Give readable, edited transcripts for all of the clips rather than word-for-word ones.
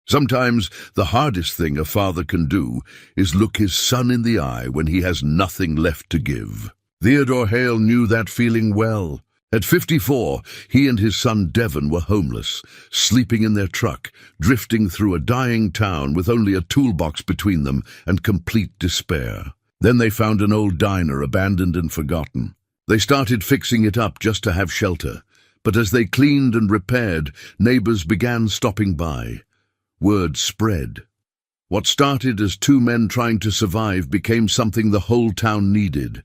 Sometimes the hardest thing a father can do is look his son in the eye when he has nothing left to give. Theodore Hale knew that feeling well. At 54, he and his son Devon were homeless, sleeping in their truck, drifting through a dying town with only a toolbox between them and complete despair. Then they found an old diner abandoned and forgotten. They started fixing it up just to have shelter, but as they cleaned and repaired, neighbors began stopping by. Word spread. What started as two men trying to survive became something the whole town needed.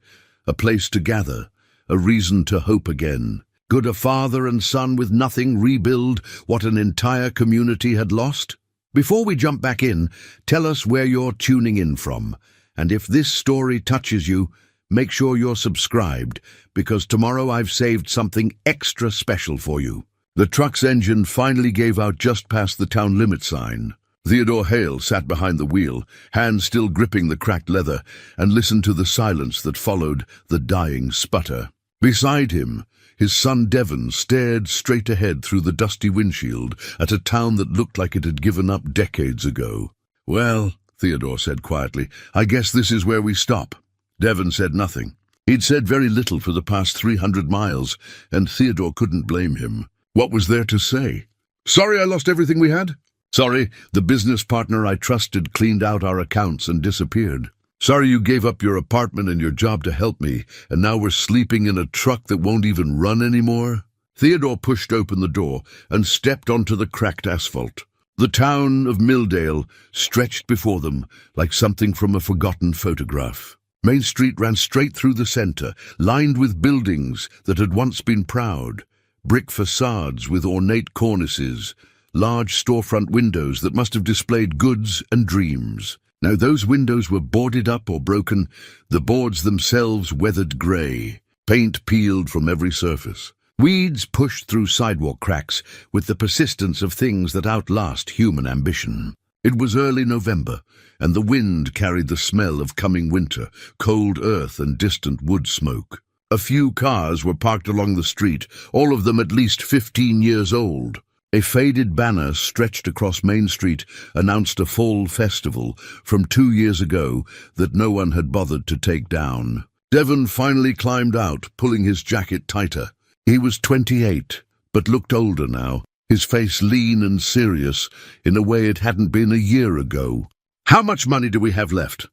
A place to gather, a reason to hope again. Could a father and son with nothing rebuild what an entire community had lost? Before we jump back in, tell us where you're tuning in from. And if this story touches you, make sure you're subscribed, because tomorrow I've saved something extra special for you. The truck's engine finally gave out just past the town limit sign. Theodore Hale sat behind the wheel, hands still gripping the cracked leather, and listened to the silence that followed the dying sputter. Beside him, his son Devon stared straight ahead through the dusty windshield at a town that looked like it had given up decades ago. "Well," Theodore said quietly, "I guess this is where we stop." Devon said nothing. He'd said very little for the past 300 miles, and Theodore couldn't blame him. What was there to say? "Sorry I lost everything we had. Sorry, the business partner I trusted cleaned out our accounts and disappeared. Sorry you gave up your apartment and your job to help me, and now we're sleeping in a truck that won't even run anymore." Theodore pushed open the door and stepped onto the cracked asphalt. The town of Milldale stretched before them like something from a forgotten photograph. Main Street ran straight through the center, lined with buildings that had once been proud. Brick facades with ornate cornices, large storefront windows that must have displayed goods and dreams. Now those windows were boarded up or broken, the boards themselves weathered grey, paint peeled from every surface. Weeds pushed through sidewalk cracks with the persistence of things that outlast human ambition. It was early November, and the wind carried the smell of coming winter, cold earth and distant wood smoke. A few cars were parked along the street, all of them at least 15 years old. A faded banner stretched across Main Street announced a fall festival from 2 years ago that no one had bothered to take down. Devon finally climbed out, pulling his jacket tighter. He was 28, but looked older now, his face lean and serious in a way it hadn't been a year ago. "How much money do we have left?"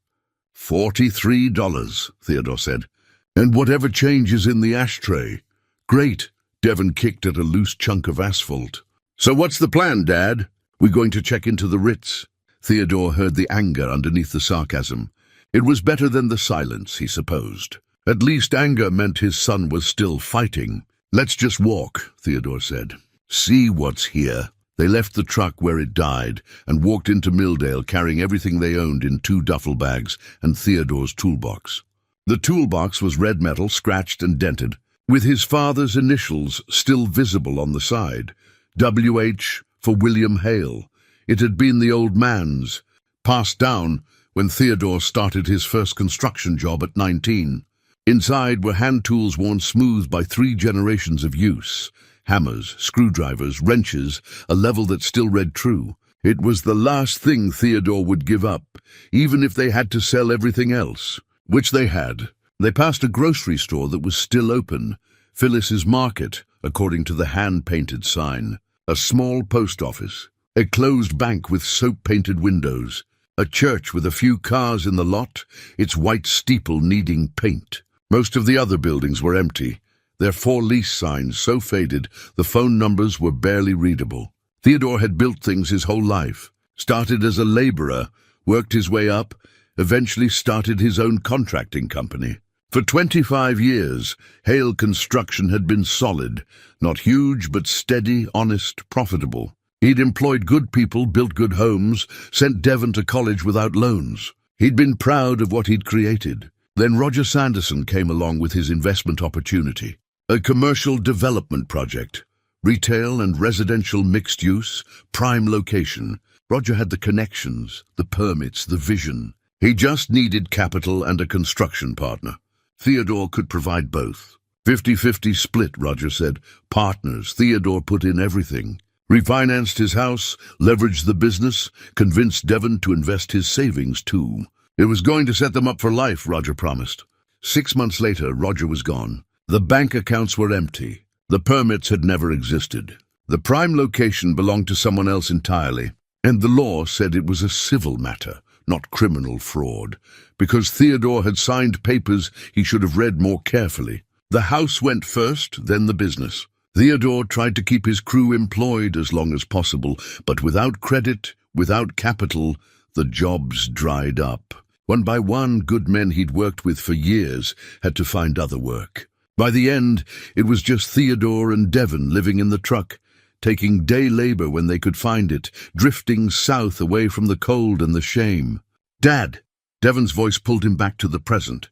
$43, Theodore said. "And whatever change is in the ashtray." "Great," Devon kicked at a loose chunk of asphalt. "So what's the plan, Dad?" "We're going to check into the Ritz." Theodore heard the anger underneath the sarcasm. It was better than the silence, he supposed. At least anger meant his son was still fighting. "Let's just walk," Theodore said. "See what's here." They left the truck where it died and walked into Milldale carrying everything they owned in 2 duffel bags and Theodore's toolbox. The toolbox was red metal, scratched and dented, with his father's initials still visible on the side. WH for William Hale. It had been the old man's, passed down when Theodore started his first construction job at 19. Inside were hand tools worn smooth by 3 generations of use. Hammers, screwdrivers, wrenches, a level that still read true. It was the last thing Theodore would give up, even if they had to sell everything else, which they had. They passed a grocery store that was still open, Phyllis's Market, according to the hand-painted sign. A small post office, a closed bank with soap-painted windows, a church with a few cars in the lot, its white steeple needing paint. Most of the other buildings were empty, their for-lease signs so faded the phone numbers were barely readable. Theodore had built things his whole life, started as a laborer, worked his way up, eventually started his own contracting company. For 25 years, Hale Construction had been solid, not huge but steady, honest, profitable. He'd employed good people, built good homes, sent Devon to college without loans. He'd been proud of what he'd created. Then Roger Sanderson came along with his investment opportunity. A commercial development project. Retail and residential mixed use, prime location. Roger had the connections, the permits, the vision. He just needed capital and a construction partner. Theodore could provide both. 50-50 split, Roger said. Partners. Theodore put in everything. Refinanced his house, leveraged the business, convinced Devon to invest his savings too. It was going to set them up for life, Roger promised. 6 months later, Roger was gone. The bank accounts were empty. The permits had never existed. The prime location belonged to someone else entirely, and the law said it was a civil matter, not criminal fraud, because Theodore had signed papers he should have read more carefully. The house went first, then the business. Theodore tried to keep his crew employed as long as possible, but without credit, without capital, the jobs dried up. One by one, good men he'd worked with for years had to find other work. By the end, it was just Theodore and Devon living in the truck, taking day labor when they could find it, drifting south away from the cold and the shame. "Dad!" Devon's voice pulled him back to the present.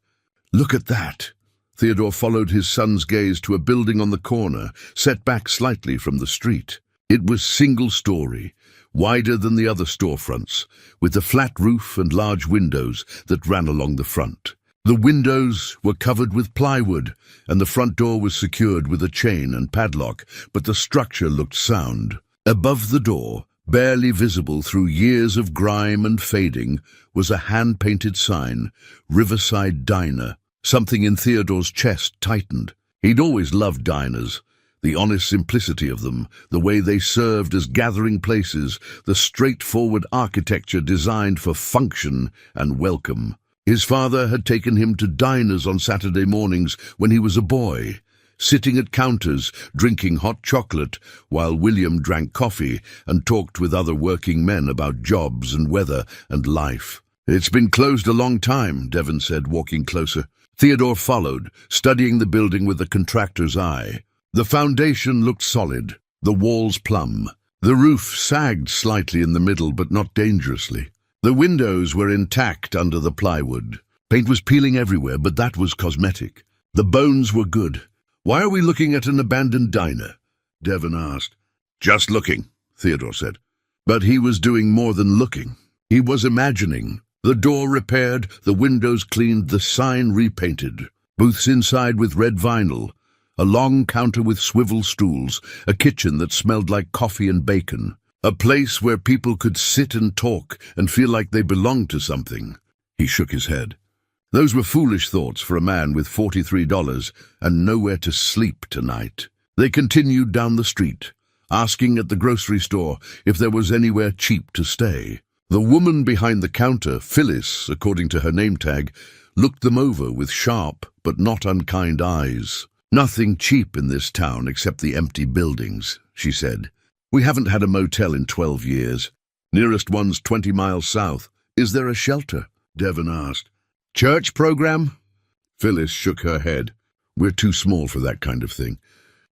"Look at that!" Theodore followed his son's gaze to a building on the corner, set back slightly from the street. It was single-story, wider than the other storefronts, with a flat roof and large windows that ran along the front. The windows were covered with plywood, and the front door was secured with a chain and padlock, but the structure looked sound. Above the door, barely visible through years of grime and fading, was a hand-painted sign, "Riverside Diner." Something in Theodore's chest tightened. He'd always loved diners. The honest simplicity of them, the way they served as gathering places, the straightforward architecture designed for function and welcome. His father had taken him to diners on Saturday mornings when he was a boy, sitting at counters, drinking hot chocolate, while William drank coffee and talked with other working men about jobs and weather and life. "It's been closed a long time," Devon said, walking closer. Theodore followed, studying the building with the contractor's eye. The foundation looked solid, the walls plumb. The roof sagged slightly in the middle, but not dangerously. The windows were intact under the plywood. Paint was peeling everywhere, but that was cosmetic. The bones were good. "Why are we looking at an abandoned diner?" Devon asked. "Just looking," Theodore said. But he was doing more than looking. He was imagining. The door repaired, the windows cleaned, the sign repainted. Booths inside with red vinyl. A long counter with swivel stools. A kitchen that smelled like coffee and bacon. A place where people could sit and talk and feel like they belonged to something. He shook his head. Those were foolish thoughts for a man with $43 and nowhere to sleep tonight. They continued down the street, asking at the grocery store if there was anywhere cheap to stay. The woman behind the counter, Phyllis, according to her name tag, looked them over with sharp but not unkind eyes. "Nothing cheap in this town except the empty buildings," she said. "We haven't had a motel in 12 years. Nearest one's 20 miles south. Is there a shelter?" Devon asked. "Church program?" Phyllis shook her head. "We're too small for that kind of thing.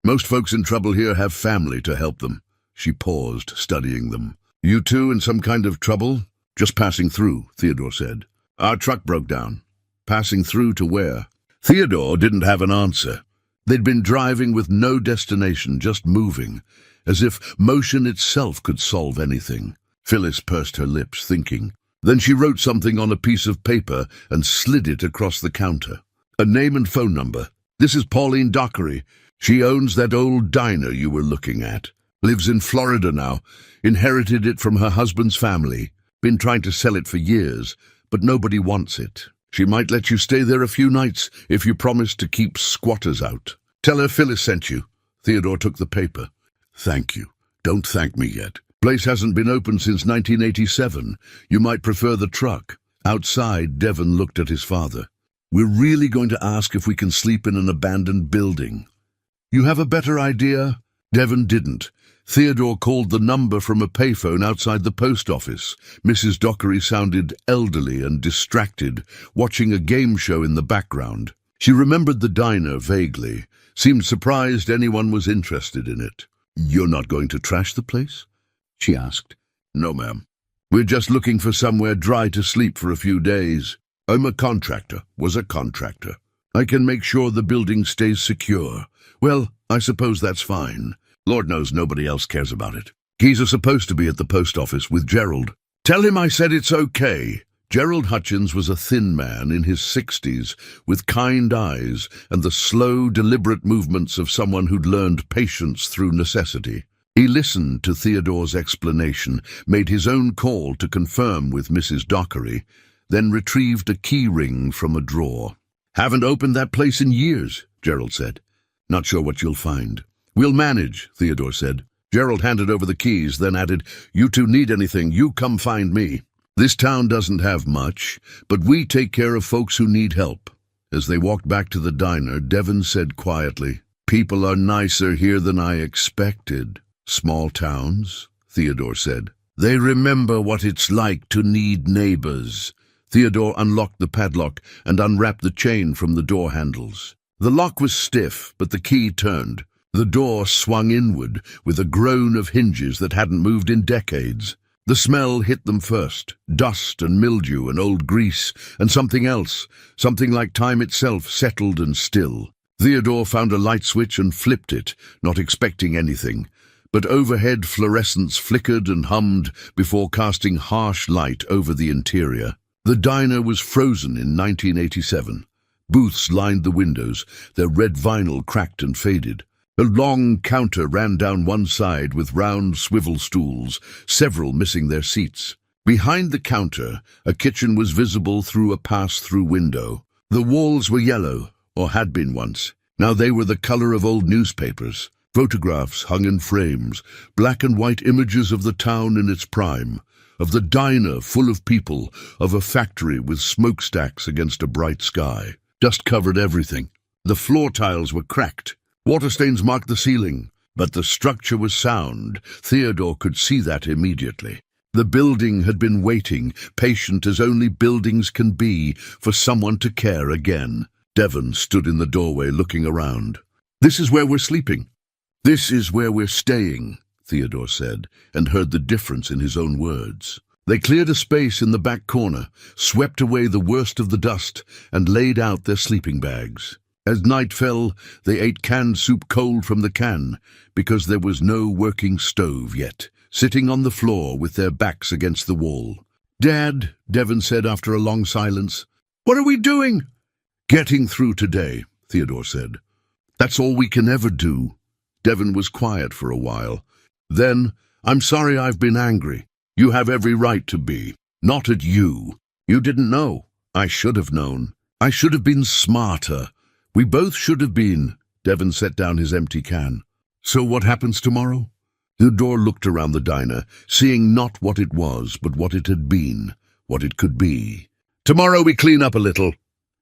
Most folks in trouble here have family to help them." She paused, studying them. "You two in some kind of trouble?" "Just passing through," Theodore said. "Our truck broke down." "Passing through to where?" Theodore didn't have an answer. They'd been driving with no destination, just moving, as if motion itself could solve anything. Phyllis pursed her lips, thinking. Then she wrote something on a piece of paper and slid it across the counter. "A name and phone number. This is Pauline Dockery. She owns that old diner you were looking at. Lives in Florida now. Inherited it from her husband's family. Been trying to sell it for years, but nobody wants it. She might let you stay there a few nights if you promise to keep squatters out. Tell her Phyllis sent you." Theodore took the paper. "Thank you. Don't thank me yet. Place hasn't been open since 1987. You might prefer the truck." Outside, Devon looked at his father. "We're really going to ask if we can sleep in an abandoned building. You have a better idea?" Devon didn't. Theodore called the number from a payphone outside the post office. Mrs. Dockery sounded elderly and distracted, watching a game show in the background. She remembered the diner vaguely, seemed surprised anyone was interested in it. "You're not going to trash the place?" she asked. "No, ma'am. We're just looking for somewhere dry to sleep for a few days. I'm a contractor, was a contractor. I can make sure the building stays secure. Well, I suppose that's fine. Lord knows nobody else cares about it. Keys are supposed to be at the post office with Gerald. Tell him I said it's okay." Gerald Hutchins was a thin man in his 60s, with kind eyes and the slow, deliberate movements of someone who'd learned patience through necessity. He listened to Theodore's explanation, made his own call to confirm with Mrs. Dockery, then retrieved a key ring from a drawer. "Haven't opened that place in years," Gerald said. "Not sure what you'll find." "We'll manage," Theodore said. Gerald handed over the keys, then added, "You two need anything, you come find me. This town doesn't have much, but we take care of folks who need help." As they walked back to the diner, Devon said quietly, "People are nicer here than I expected." "Small towns," Theodore said. "They remember what it's like to need neighbors." Theodore unlocked the padlock and unwrapped the chain from the door handles. The lock was stiff, but the key turned. The door swung inward with a groan of hinges that hadn't moved in decades. The smell hit them first, dust and mildew and old grease, and something else, something like time itself, settled and still. Theodore found a light switch and flipped it, not expecting anything. But overhead fluorescence flickered and hummed before casting harsh light over the interior. The diner was frozen in 1987. Booths lined the windows, their red vinyl cracked and faded. A long counter ran down one side with round swivel stools, several missing their seats. Behind the counter, a kitchen was visible through a pass-through window. The walls were yellow, or had been once. Now they were the color of old newspapers. Photographs hung in frames, black and white images of the town in its prime, of the diner full of people, of a factory with smokestacks against a bright sky. Dust covered everything. The floor tiles were cracked. Water stains marked the ceiling, but the structure was sound. Theodore could see that immediately. The building had been waiting, patient as only buildings can be, for someone to care again. Devon stood in the doorway looking around. "This is where we're sleeping." "This is where we're staying," Theodore said, and heard the difference in his own words. They cleared a space in the back corner, swept away the worst of the dust, and laid out their sleeping bags. As night fell, they ate canned soup cold from the can, because there was no working stove yet, sitting on the floor with their backs against the wall. "Dad," Devon said after a long silence, "what are we doing?" "Getting through today," Theodore said. "That's all we can ever do." Devon was quiet for a while. Then, "I'm sorry I've been angry. You have every right to be. Not at you. You didn't know. I should have known. I should have been smarter. We both should have been." Devon set down his empty can. "So what happens tomorrow?" Theodore looked around the diner, seeing not what it was, but what it had been, what it could be. "Tomorrow we clean up a little.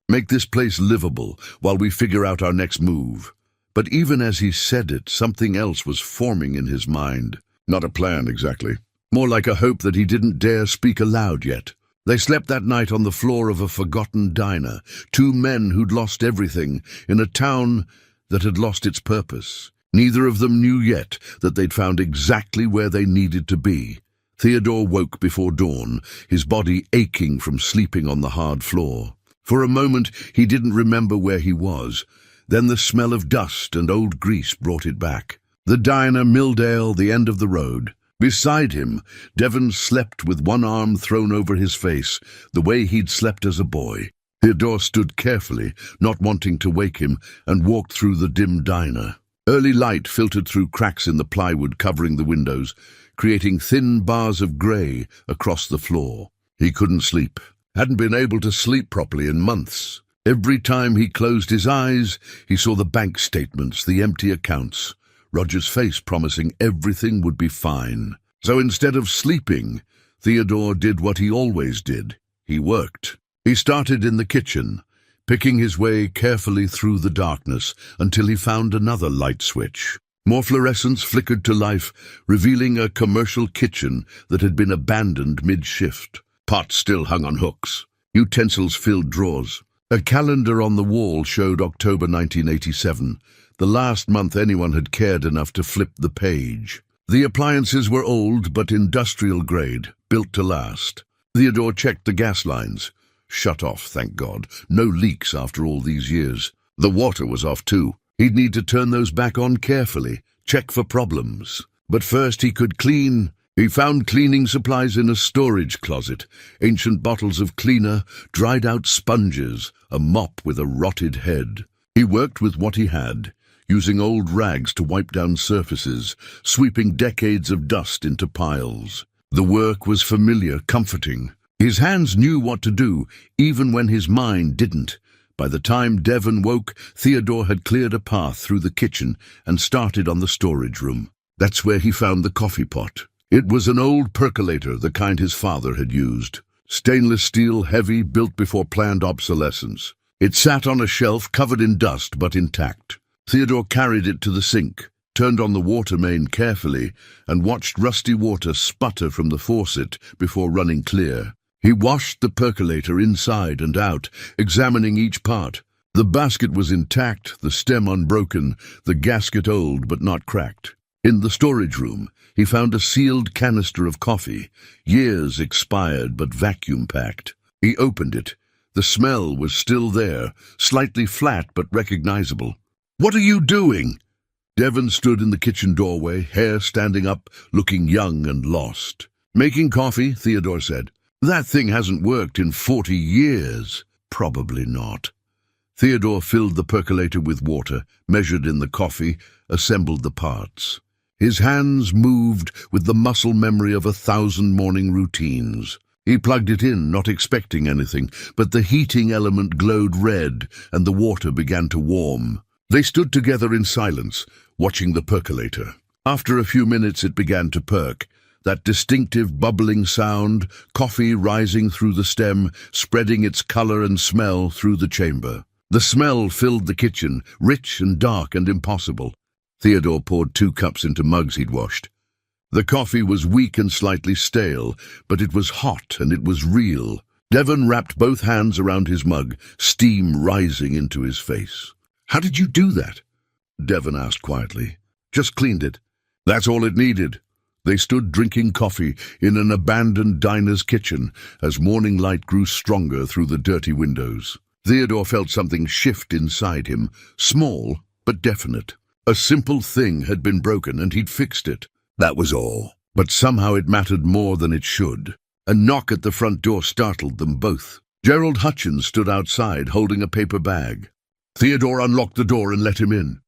Make this place livable while we figure out our next move." But even as he said it, something else was forming in his mind. Not a plan exactly. More like a hope that he didn't dare speak aloud yet. They slept that night on the floor of a forgotten diner, two men who'd lost everything, in a town that had lost its purpose. Neither of them knew yet that they'd found exactly where they needed to be. Theodore woke before dawn, his body aching from sleeping on the hard floor. For a moment he didn't remember where he was. Then the smell of dust and old grease brought it back. The diner, Milldale, the end of the road. Beside him, Devon slept with one arm thrown over his face, the way he'd slept as a boy. Theodore stood carefully, not wanting to wake him, and walked through the dim diner. Early light filtered through cracks in the plywood covering the windows, creating thin bars of grey across the floor. He couldn't sleep. Hadn't been able to sleep properly in months. Every time he closed his eyes, he saw the bank statements, the empty accounts. Roger's face promising everything would be fine. So instead of sleeping, Theodore did what he always did. He worked. He started in the kitchen, picking his way carefully through the darkness until he found another light switch. More fluorescence flickered to life, revealing a commercial kitchen that had been abandoned mid-shift. Pots still hung on hooks. Utensils filled drawers. A calendar on the wall showed October 1987. The last month anyone had cared enough to flip the page. The appliances were old but industrial grade, built to last. Theodore checked the gas lines. Shut off, thank God. No leaks after all these years. The water was off too. He'd need to turn those back on carefully, check for problems. But first he could clean. He found cleaning supplies in a storage closet, ancient bottles of cleaner, dried-out sponges, a mop with a rotted head. He worked with what he had, using old rags to wipe down surfaces, sweeping decades of dust into piles. The work was familiar, comforting. His hands knew what to do, even when his mind didn't. By the time Devon woke, Theodore had cleared a path through the kitchen and started on the storage room. That's where he found the coffee pot. It was an old percolator, the kind his father had used. Stainless steel, heavy, built before planned obsolescence. It sat on a shelf covered in dust but intact. Theodore carried it to the sink, turned on the water main carefully, and watched rusty water sputter from the faucet before running clear. He washed the percolator inside and out, examining each part. The basket was intact, the stem unbroken, the gasket old but not cracked. In the storage room, he found a sealed canister of coffee, years expired but vacuum-packed. He opened it. The smell was still there, slightly flat but recognizable. "What are you doing?" Devon stood in the kitchen doorway, hair standing up, looking young and lost. "Making coffee," Theodore said. "That thing hasn't worked in 40 years. Probably not." Theodore filled the percolator with water, measured in the coffee, assembled the parts. His hands moved with the muscle memory of 1,000 morning routines. He plugged it in, not expecting anything, but the heating element glowed red and the water began to warm. They stood together in silence, watching the percolator. After a few minutes it began to perk. That distinctive bubbling sound, coffee rising through the stem, spreading its color and smell through the chamber. The smell filled the kitchen, rich and dark and impossible. Theodore poured 2 cups into mugs he'd washed. The coffee was weak and slightly stale, but it was hot and it was real. Devon wrapped both hands around his mug, steam rising into his face. "How did you do that?" Devon asked quietly. "Just cleaned it. That's all it needed." They stood drinking coffee in an abandoned diner's kitchen as morning light grew stronger through the dirty windows. Theodore felt something shift inside him, small but definite. A simple thing had been broken and he'd fixed it. That was all. But somehow it mattered more than it should. A knock at the front door startled them both. Gerald Hutchins stood outside holding a paper bag. Theodore unlocked the door and let him in.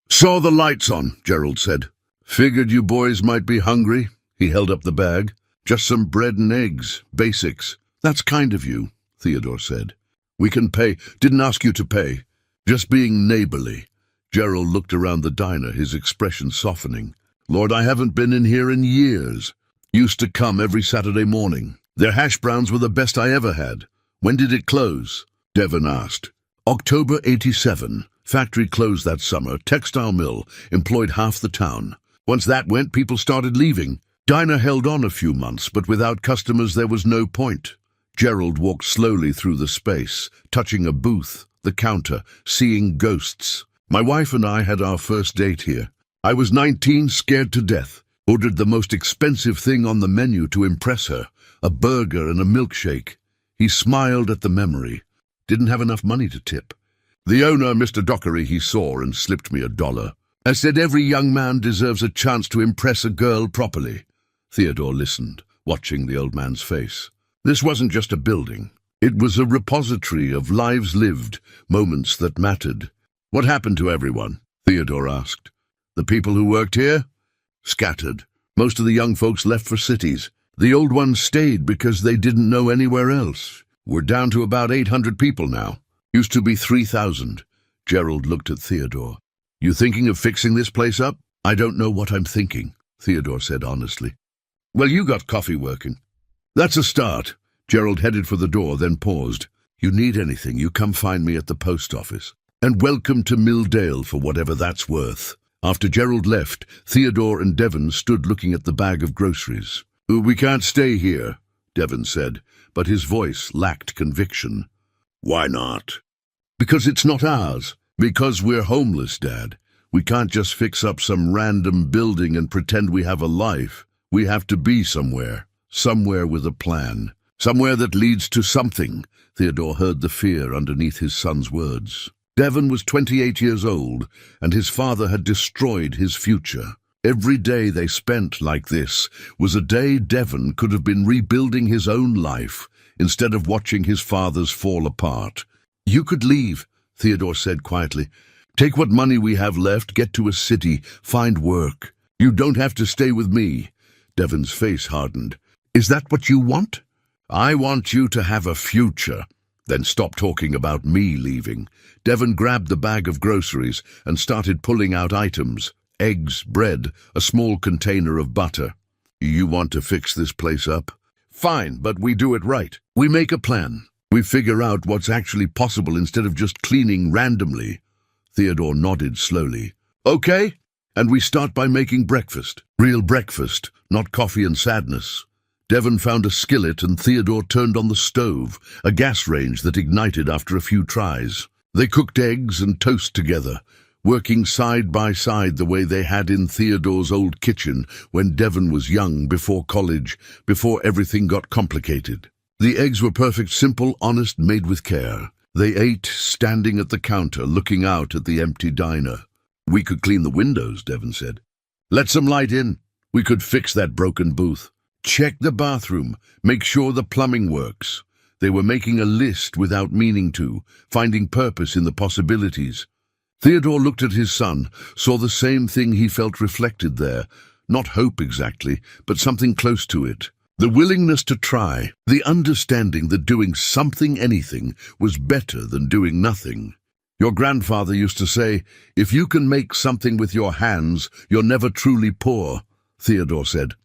"Saw the lights on," Gerald said. "Figured you boys might be hungry." He held up the bag. "Just some bread and eggs, basics." "That's kind of you," Theodore said. "We can pay." "Didn't ask you to pay. Just being neighborly." Gerald looked around the diner, his expression softening. "Lord, I haven't been in here in years. Used to come every Saturday morning. Their hash browns were the best I ever had." "When did it close?" Devon asked. "October '87. Factory closed that summer. Textile mill. Employed half the town. Once that went, people started leaving. Diner held on a few months, but without customers there was no point." Gerald walked slowly through the space, touching a booth, the counter, seeing ghosts. "My wife and I had our first date here. I was 19, scared to death. Ordered the most expensive thing on the menu to impress her, a burger and a milkshake." He smiled at the memory. "Didn't have enough money to tip. The owner, Mr. Dockery, he saw and slipped me $1. I said every young man deserves a chance to impress a girl properly." Theodore listened, watching the old man's face. This wasn't just a building. It was a repository of lives lived, moments that mattered. "What happened to everyone?" Theodore asked. "The people who worked here?" "Scattered. Most of the young folks left for cities. The old ones stayed because they didn't know anywhere else. We're down to about 800 people now. Used to be 3,000. Gerald looked at Theodore. "You thinking of fixing this place up?" "I don't know what I'm thinking," Theodore said honestly. "Well, you got coffee working." "That's a start." Gerald headed for the door, then paused. "You need anything, you come find me at the post office. And welcome to Milldale for whatever that's worth." After Gerald left, Theodore and Devon stood looking at the bag of groceries. "We can't stay here," Devon said, but his voice lacked conviction. "Why not?" "Because it's not ours. Because we're homeless, Dad. We can't just fix up some random building and pretend we have a life. We have to be somewhere. Somewhere with a plan. Somewhere that leads to something." Theodore heard the fear underneath his son's words. Devon was 28 years old, and his father had destroyed his future. Every day they spent like this was a day Devon could have been rebuilding his own life instead of watching his father's fall apart. "You could leave," Theodore said quietly. Take what money we have left, get to a city, find work. You don't have to stay with me." Devon's face hardened. "Is that what you want?" "I want you to have a future." "Then stop talking about me leaving." Devon grabbed the bag of groceries and started pulling out items: eggs, bread, a small container of butter. "You want to fix this place up? Fine, but we do it right. We make a plan. We figure out what's actually possible instead of just cleaning randomly." Theodore nodded slowly. "Okay, and we start by making breakfast. Real breakfast, not coffee and sadness." Devon found a skillet and Theodore turned on the stove, a gas range that ignited after a few tries. They cooked eggs and toast together, working side by side the way they had in Theodore's old kitchen when Devon was young, before college, before everything got complicated. The eggs were perfect, simple, honest, made with care. They ate, standing at the counter, looking out at the empty diner. "We could clean the windows," Devon said. "Let some light in. We could fix that broken booth. Check the bathroom. Make sure the plumbing works." They were making a list without meaning to, finding purpose in the possibilities. Theodore looked at his son, saw the same thing he felt reflected there. Not hope exactly, but something close to it. The willingness to try, the understanding that doing something, anything, was better than doing nothing. "Your grandfather used to say, 'If you can make something with your hands, you're never truly poor,'" Theodore said.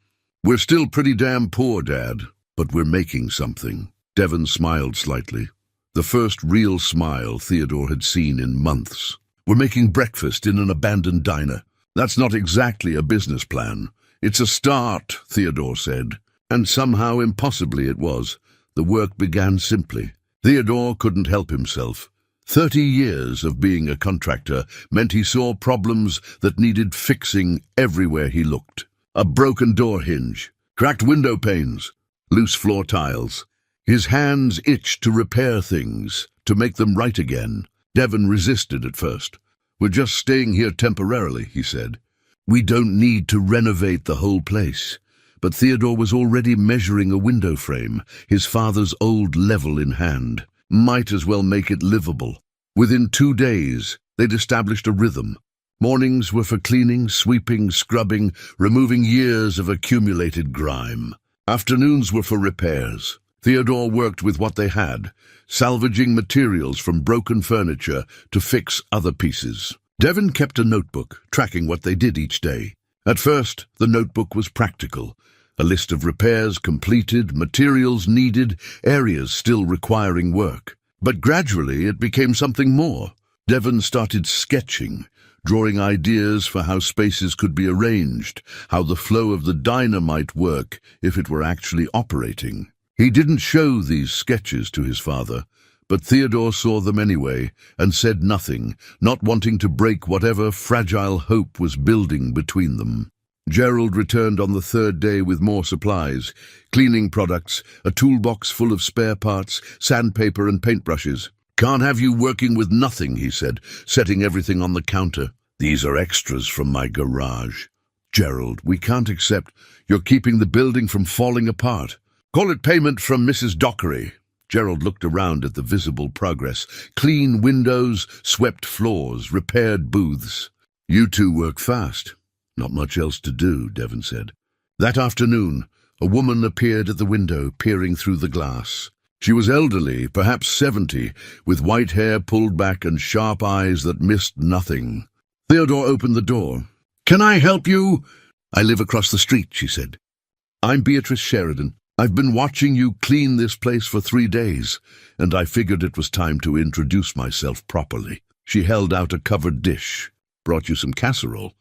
"We're still pretty damn poor, Dad, but we're making something." Devon smiled slightly. The first real smile Theodore had seen in months. "We're making breakfast in an abandoned diner. That's not exactly a business plan. It's a start," Theodore said. And somehow, impossibly it was. The work began simply. Theodore couldn't help himself. 30 years of being a contractor meant he saw problems that needed fixing everywhere he looked. A broken door hinge, cracked window panes, loose floor tiles. His hands itched to repair things, to make them right again. Devon resisted at first. "We're just staying here temporarily," he said. "We don't need to renovate the whole place." But Theodore was already measuring a window frame, his father's old level in hand. Might as well make it livable. Within 2 days, they'd established a rhythm. Mornings were for cleaning, sweeping, scrubbing, removing years of accumulated grime. Afternoons were for repairs. Theodore worked with what they had, salvaging materials from broken furniture to fix other pieces. Devon kept a notebook, tracking what they did each day. At first, the notebook was practical. A list of repairs completed, materials needed, areas still requiring work. But gradually it became something more. Devon started sketching, drawing ideas for how spaces could be arranged, how the flow of the diner might work if it were actually operating. He didn't show these sketches to his father, but Theodore saw them anyway and said nothing, not wanting to break whatever fragile hope was building between them. Gerald returned on the 3rd day with more supplies, cleaning products, a toolbox full of spare parts, sandpaper and paintbrushes. "Can't have you working with nothing," he said, setting everything on the counter. "These are extras from my garage." "Gerald, we can't accept. You're keeping the building from falling apart." "Call it payment from Mrs. Dockery." Gerald looked around at the visible progress. Clean windows, swept floors, repaired booths. "You two work fast." "Not much else to do," Devon said. That afternoon, a woman appeared at the window, peering through the glass. She was elderly, perhaps 70, with white hair pulled back and sharp eyes that missed nothing. Theodore opened the door. "Can I help you?" "I live across the street," she said. "I'm Beatrice Sheridan. I've been watching you clean this place for 3 days, and I figured it was time to introduce myself properly." She held out a covered dish. "Brought you some casserole."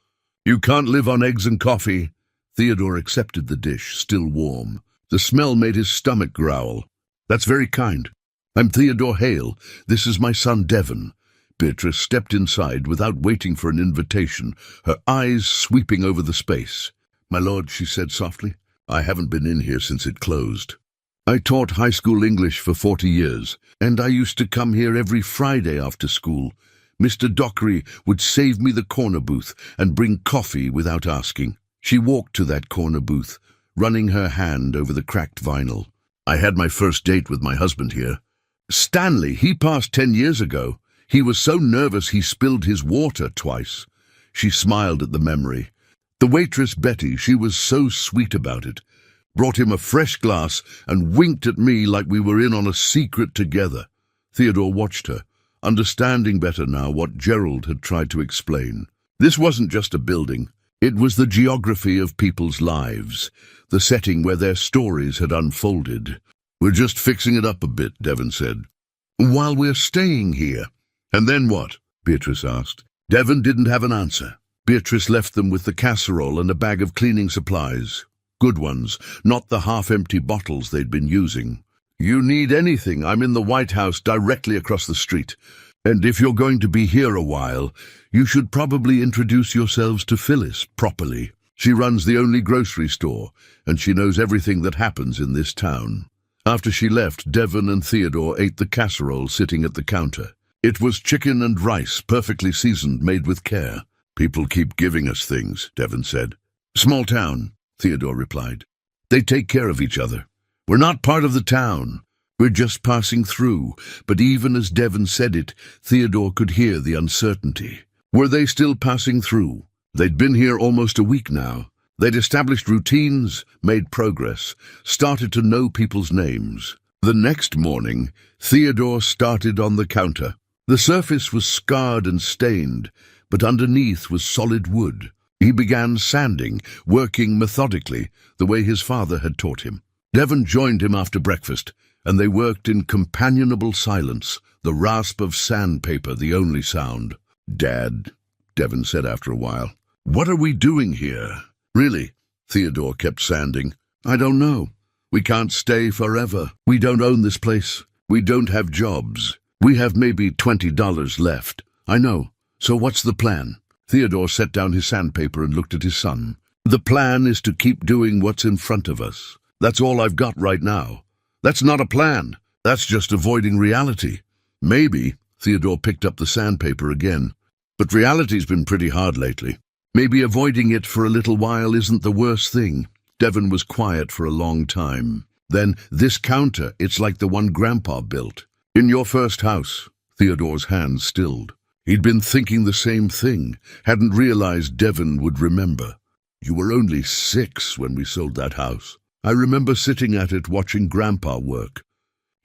"You can't live on eggs and coffee." Theodore accepted the dish, still warm. The smell made his stomach growl. "That's very kind. I'm Theodore Hale. This is my son Devon." Beatrice stepped inside without waiting for an invitation, her eyes sweeping over the space. "My lord," she said softly, "I haven't been in here since it closed. I taught high school English for 40 years, and I used to come here every Friday after school. Mr. Dockery would save me the corner booth and bring coffee without asking." She walked to that corner booth, running her hand over the cracked vinyl. "I had my first date with my husband here. Stanley, he passed 10 years ago. He was so nervous he spilled his water twice. She smiled at the memory. The waitress Betty, she was so sweet about it, brought him a fresh glass and winked at me like we were in on a secret together. Theodore watched her, understanding better now what Gerald had tried to explain. This wasn't just a building. It was the geography of people's lives, the setting where their stories had unfolded. "We're just fixing it up a bit," Devon said. "While we're staying here." "And then what?" Beatrice asked. Devon didn't have an answer. Beatrice left them with the casserole and a bag of cleaning supplies. Good ones, not the half-empty bottles they'd been using. "You need anything, I'm in the White House directly across the street. And if you're going to be here a while, you should probably introduce yourselves to Phyllis properly. She runs the only grocery store, and she knows everything that happens in this town." After she left, Devon and Theodore ate the casserole sitting at the counter. It was chicken and rice, perfectly seasoned, made with care. "People keep giving us things," Devon said. "Small town," Theodore replied. "They take care of each other. We're not part of the town. We're just passing through." But even as Devon said it, Theodore could hear the uncertainty. Were they still passing through? They'd been here almost a week now. They'd established routines, made progress, started to know people's names. The next morning, Theodore started on the counter. The surface was scarred and stained, but underneath was solid wood. He began sanding, working methodically, the way his father had taught him. Devon joined him after breakfast, and they worked in companionable silence, the rasp of sandpaper the only sound. "Dad," Devon said after a while, "what are we doing here?" "Really?" Theodore kept sanding. "I don't know. We can't stay forever. We don't own this place. We don't have jobs. We have maybe $20 left." "I know. So what's the plan?" Theodore set down his sandpaper and looked at his son. "The plan is to keep doing what's in front of us. That's all I've got right now." "That's not a plan. That's just avoiding reality." "Maybe." Theodore picked up the sandpaper again. "But reality's been pretty hard lately. Maybe avoiding it for a little while isn't the worst thing." Devon was quiet for a long time. "Then this counter, it's like the one Grandpa built. In your first house." Theodore's hands stilled. He'd been thinking the same thing, hadn't realized Devon would remember. "You were only 6 when we sold that house. I remember sitting at it watching Grandpa work.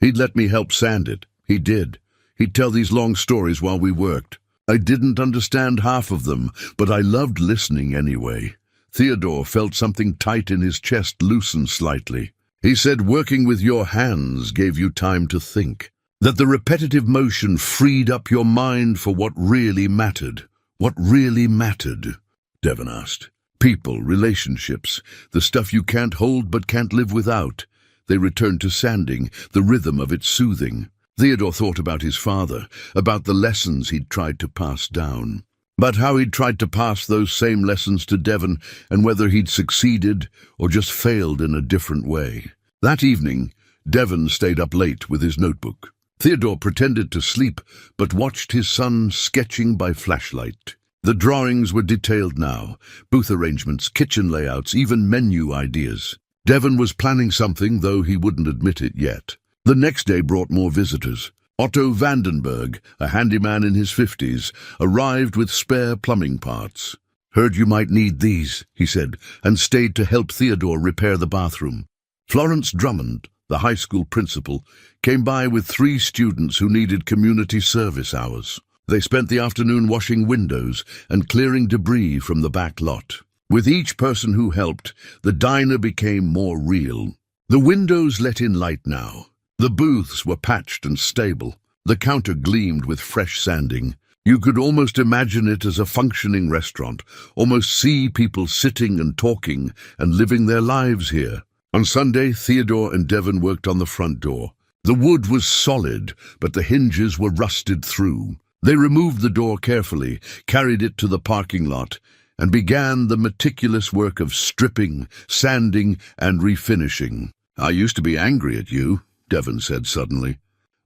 He'd let me help sand it. He did. He'd tell these long stories while we worked. I didn't understand half of them, but I loved listening anyway." Theodore felt something tight in his chest loosen slightly. He said working with your hands gave you time to think, that the repetitive motion freed up your mind for what really mattered. "What really mattered?" Devon asked. "People, relationships, the stuff you can't hold but can't live without." They returned to sanding, the rhythm of it soothing. Theodore thought about his father, about the lessons he'd tried to pass down, about how he'd tried to pass those same lessons to Devon, and whether he'd succeeded or just failed in a different way. That evening, Devon stayed up late with his notebook. Theodore pretended to sleep, but watched his son sketching by flashlight. The drawings were detailed now, booth arrangements, kitchen layouts, even menu ideas. Devon was planning something, though he wouldn't admit it yet. The next day brought more visitors. Otto Vandenberg, a handyman in his 50s, arrived with spare plumbing parts. "Heard you might need these," he said, and stayed to help Theodore repair the bathroom. Florence Drummond, the high school principal, came by with 3 students who needed community service hours. They spent the afternoon washing windows and clearing debris from the back lot. With each person who helped, the diner became more real. The windows let in light now. The booths were patched and stable. The counter gleamed with fresh sanding. You could almost imagine it as a functioning restaurant, almost see people sitting and talking and living their lives here. On Sunday, Theodore and Devon worked on the front door. The wood was solid, but the hinges were rusted through. They removed the door carefully, carried it to the parking lot, and began the meticulous work of stripping, sanding, and refinishing. "I used to be angry at you," Devon said suddenly,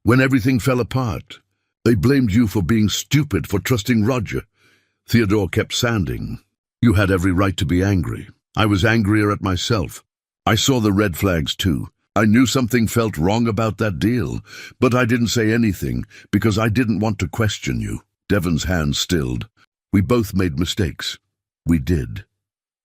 "when everything fell apart. They blamed you for being stupid, for trusting Roger." Theodore kept sanding. "You had every right to be angry. I was angrier at myself. I saw the red flags too. I knew something felt wrong about that deal, but I didn't say anything because I didn't want to question you. Devon's hand stilled. We both made mistakes. We did.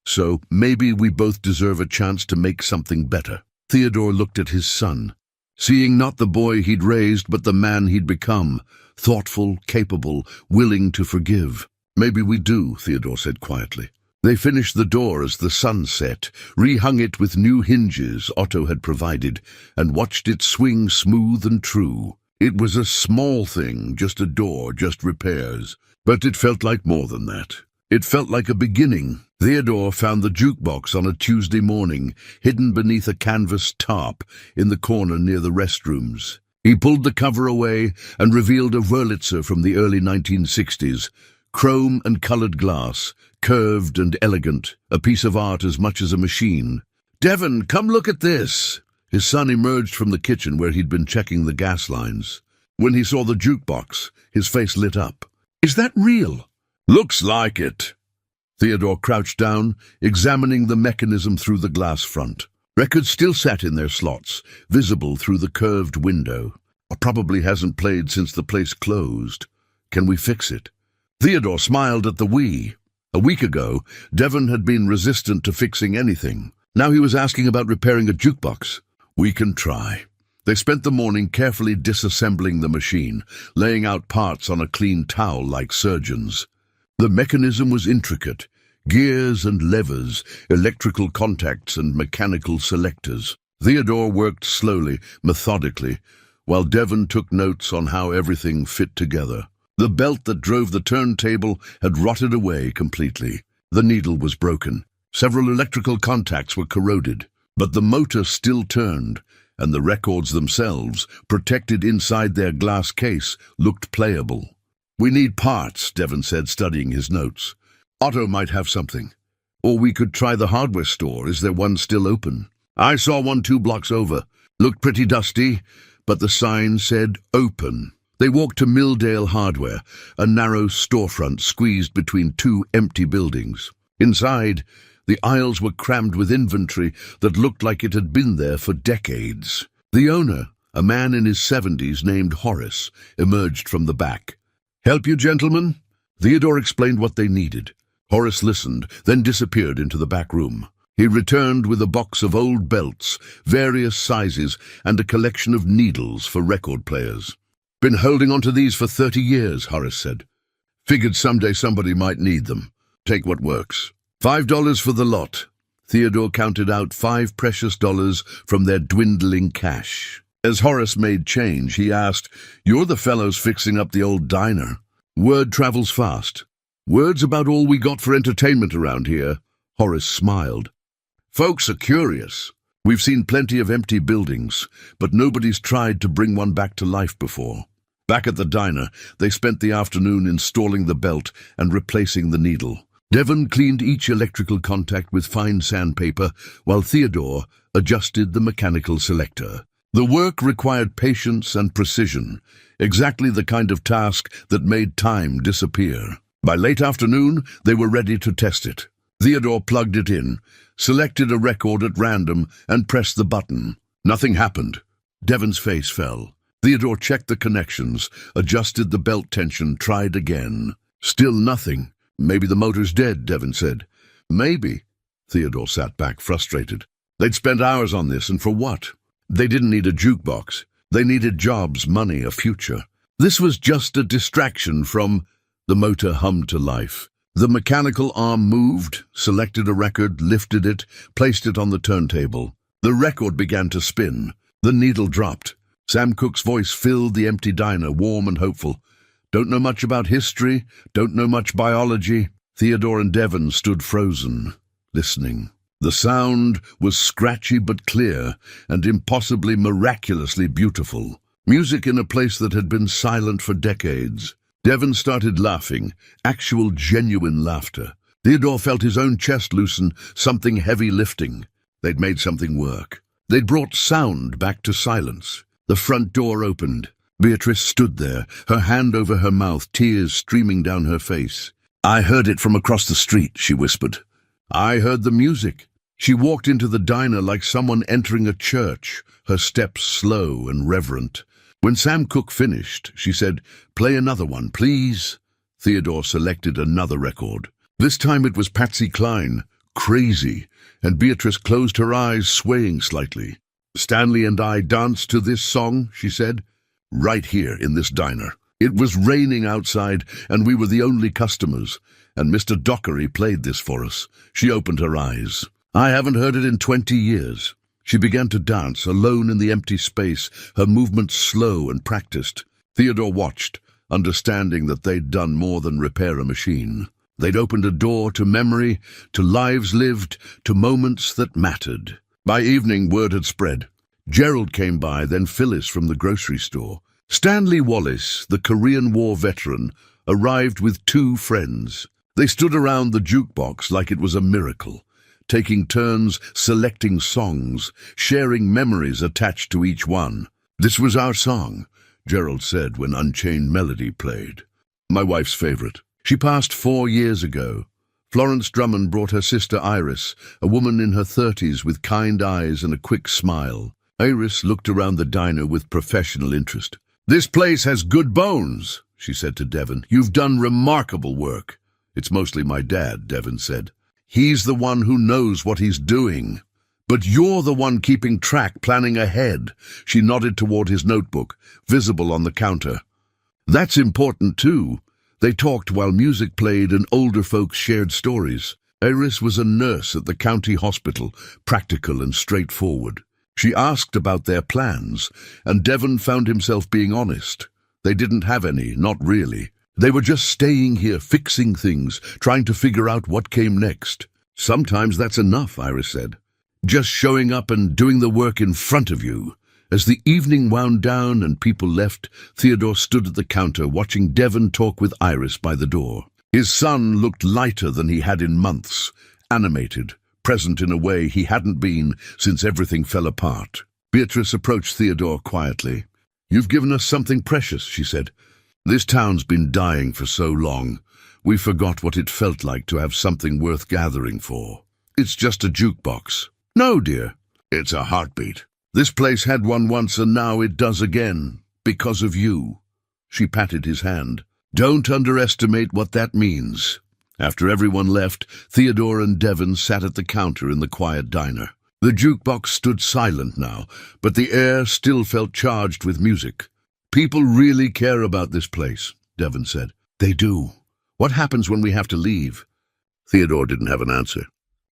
So maybe we both deserve a chance to make something better. Theodore looked at his son, seeing not the boy he'd raised but the man he'd become, thoughtful, capable, willing to forgive. Maybe we do, Theodore said quietly. They finished the door as the sun set, rehung it with new hinges Otto had provided, and watched it swing smooth and true. It was a small thing, just a door, just repairs. But it felt like more than that. It felt like a beginning. Theodore found the jukebox on a Tuesday morning, hidden beneath a canvas tarp in the corner near the restrooms. He pulled the cover away and revealed a Wurlitzer from the early 1960s, chrome and colored glass, curved and elegant, a piece of art as much as a machine. "Devon, come look at this!" His son emerged from the kitchen where he'd been checking the gas lines. When he saw the jukebox, his face lit up. "Is that real?" "Looks like it." Theodore crouched down, examining the mechanism through the glass front. Records still sat in their slots, visible through the curved window. "Probably hasn't played since the place closed. Can we fix it?" Theodore smiled at the we. A week ago, Devon had been resistant to fixing anything. Now he was asking about repairing a jukebox. "We can try." They spent the morning carefully disassembling the machine, laying out parts on a clean towel like surgeons. The mechanism was intricate. Gears and levers, electrical contacts and mechanical selectors. Theodore worked slowly, methodically, while Devon took notes on how everything fit together. The belt that drove the turntable had rotted away completely. The needle was broken. Several electrical contacts were corroded, but the motor still turned, and the records themselves, protected inside their glass case, looked playable. "We need parts," Devon said, studying his notes. "Otto might have something. Or we could try the hardware store. Is there one still open?" "I saw one 2 blocks over. Looked pretty dusty, but the sign said open." They walked to Milldale Hardware, a narrow storefront squeezed between 2 empty buildings. Inside, the aisles were crammed with inventory that looked like it had been there for decades. The owner, a man in his 70s named Horace, emerged from the back. "Help you, gentlemen?" Theodore explained what they needed. Horace listened, then disappeared into the back room. He returned with a box of old belts, various sizes, and a collection of needles for record players. "Been holding on to these for 30 years, Horace said. "Figured someday somebody might need them. Take what works." $5 for the lot. Theodore counted out 5 precious dollars from their dwindling cash. As Horace made change, he asked, "You're the fellows fixing up the old diner." "Word travels fast. Word's about all we got for entertainment around here." Horace smiled. "Folks are curious. We've seen plenty of empty buildings, but nobody's tried to bring one back to life before." Back at the diner, they spent the afternoon installing the belt and replacing the needle. Devon cleaned each electrical contact with fine sandpaper, while Theodore adjusted the mechanical selector. The work required patience and precision, exactly the kind of task that made time disappear. By late afternoon, they were ready to test it. Theodore plugged it in, selected a record at random, and pressed the button. Nothing happened. Devon's face fell. Theodore checked the connections, adjusted the belt tension, tried again. Still nothing. "Maybe the motor's dead," Devon said. "Maybe." Theodore sat back, frustrated. They'd spent hours on this, and for what? They didn't need a jukebox. They needed jobs, money, a future. This was just a distraction from... The motor hummed to life. The mechanical arm moved, selected a record, lifted it, placed it on the turntable. The record began to spin. The needle dropped. Sam Cooke's voice filled the empty diner, warm and hopeful. "Don't know much about history, don't know much biology." Theodore and Devon stood frozen, listening. The sound was scratchy but clear, and impossibly miraculously beautiful. Music in a place that had been silent for decades. Devon started laughing, actual genuine laughter. Theodore felt his own chest loosen, something heavy lifting. They'd made something work. They'd brought sound back to silence. The front door opened. Beatrice stood there, her hand over her mouth, tears streaming down her face. "I heard it from across the street," she whispered. "I heard the music." She walked into the diner like someone entering a church, her steps slow and reverent. When Sam Cooke finished, she said, "Play another one, please." Theodore selected another record. This time it was Patsy Cline, "Crazy," and Beatrice closed her eyes, swaying slightly. "Stanley and I danced to this song," she said, "right here in this diner. It was raining outside, and we were the only customers, and Mr. Dockery played this for us." She opened her eyes. "I haven't heard it in 20 years. She began to dance, alone in the empty space, her movements slow and practiced. Theodore watched, understanding that they'd done more than repair a machine. They'd opened a door to memory, to lives lived, to moments that mattered. By evening, word had spread. Gerald came by, then Phyllis from the grocery store. Stanley Wallace, the Korean War veteran, arrived with 2 friends. They stood around the jukebox like it was a miracle, taking turns selecting songs, sharing memories attached to each one. "This was our song," Gerald said when Unchained Melody played. "My wife's favorite. She passed 4 years ago." Florence Drummond brought her sister Iris, a woman in her 30s with kind eyes and a quick smile. Iris looked around the diner with professional interest. "This place has good bones," she said to Devon. "You've done remarkable work." "It's mostly my dad," Devon said. "He's the one who knows what he's doing. But you're the one keeping track, planning ahead." She nodded toward his notebook, visible on the counter. "That's important too." They talked while music played and older folks shared stories. Iris was a nurse at the county hospital, practical and straightforward. She asked about their plans, and Devon found himself being honest. They didn't have any, not really. They were just staying here, fixing things, trying to figure out what came next. "Sometimes that's enough," Iris said. "Just showing up and doing the work in front of you." As the evening wound down and people left, Theodore stood at the counter watching Devon talk with Iris by the door. His son looked lighter than he had in months, animated, present in a way he hadn't been since everything fell apart. Beatrice approached Theodore quietly. "You've given us something precious," she said. "This town's been dying for so long. We forgot what it felt like to have something worth gathering for. It's just a jukebox." "No, dear. It's a heartbeat. This place had one once and now it does again, because of you." She patted his hand. "Don't underestimate what that means." After everyone left, Theodore and Devon sat at the counter in the quiet diner. The jukebox stood silent now, but the air still felt charged with music. "People really care about this place," Devon said. "They do. What happens when we have to leave?" Theodore didn't have an answer.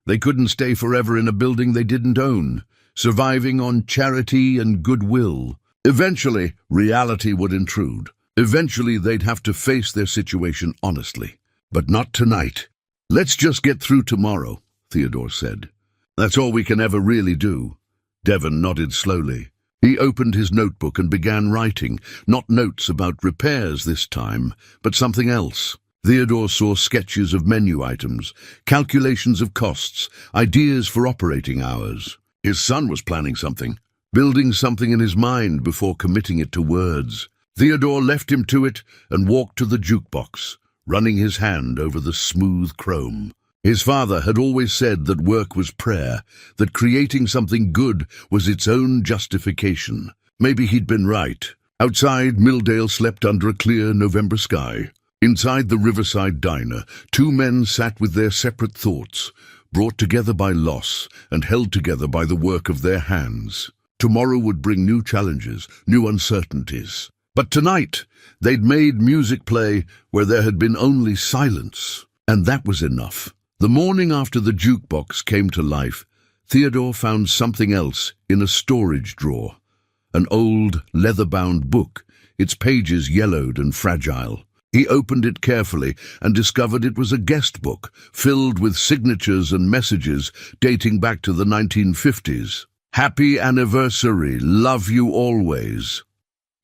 They couldn't stay forever in a building they didn't own, surviving on charity and goodwill. Eventually, reality would intrude. Eventually, they'd have to face their situation honestly. But not tonight. "Let's just get through tomorrow," Theodore said. "That's all we can ever really do." Devon nodded slowly. He opened his notebook and began writing, not notes about repairs this time, but something else. Theodore saw sketches of menu items, calculations of costs, ideas for operating hours. His son was planning something, building something in his mind before committing it to words. Theodore left him to it and walked to the jukebox, running his hand over the smooth chrome. His father had always said that work was prayer, that creating something good was its own justification. Maybe he'd been right. Outside, Milldale slept under a clear November sky. Inside the riverside diner, 2 men sat with their separate thoughts, brought together by loss and held together by the work of their hands. Tomorrow would bring new challenges, new uncertainties. But tonight, they'd made music play where there had been only silence, and that was enough. The morning after the jukebox came to life, Theodore found something else in a storage drawer. An old, leather-bound book, its pages yellowed and fragile. He opened it carefully and discovered it was a guest book, filled with signatures and messages dating back to the 1950s. "Happy anniversary, love you always.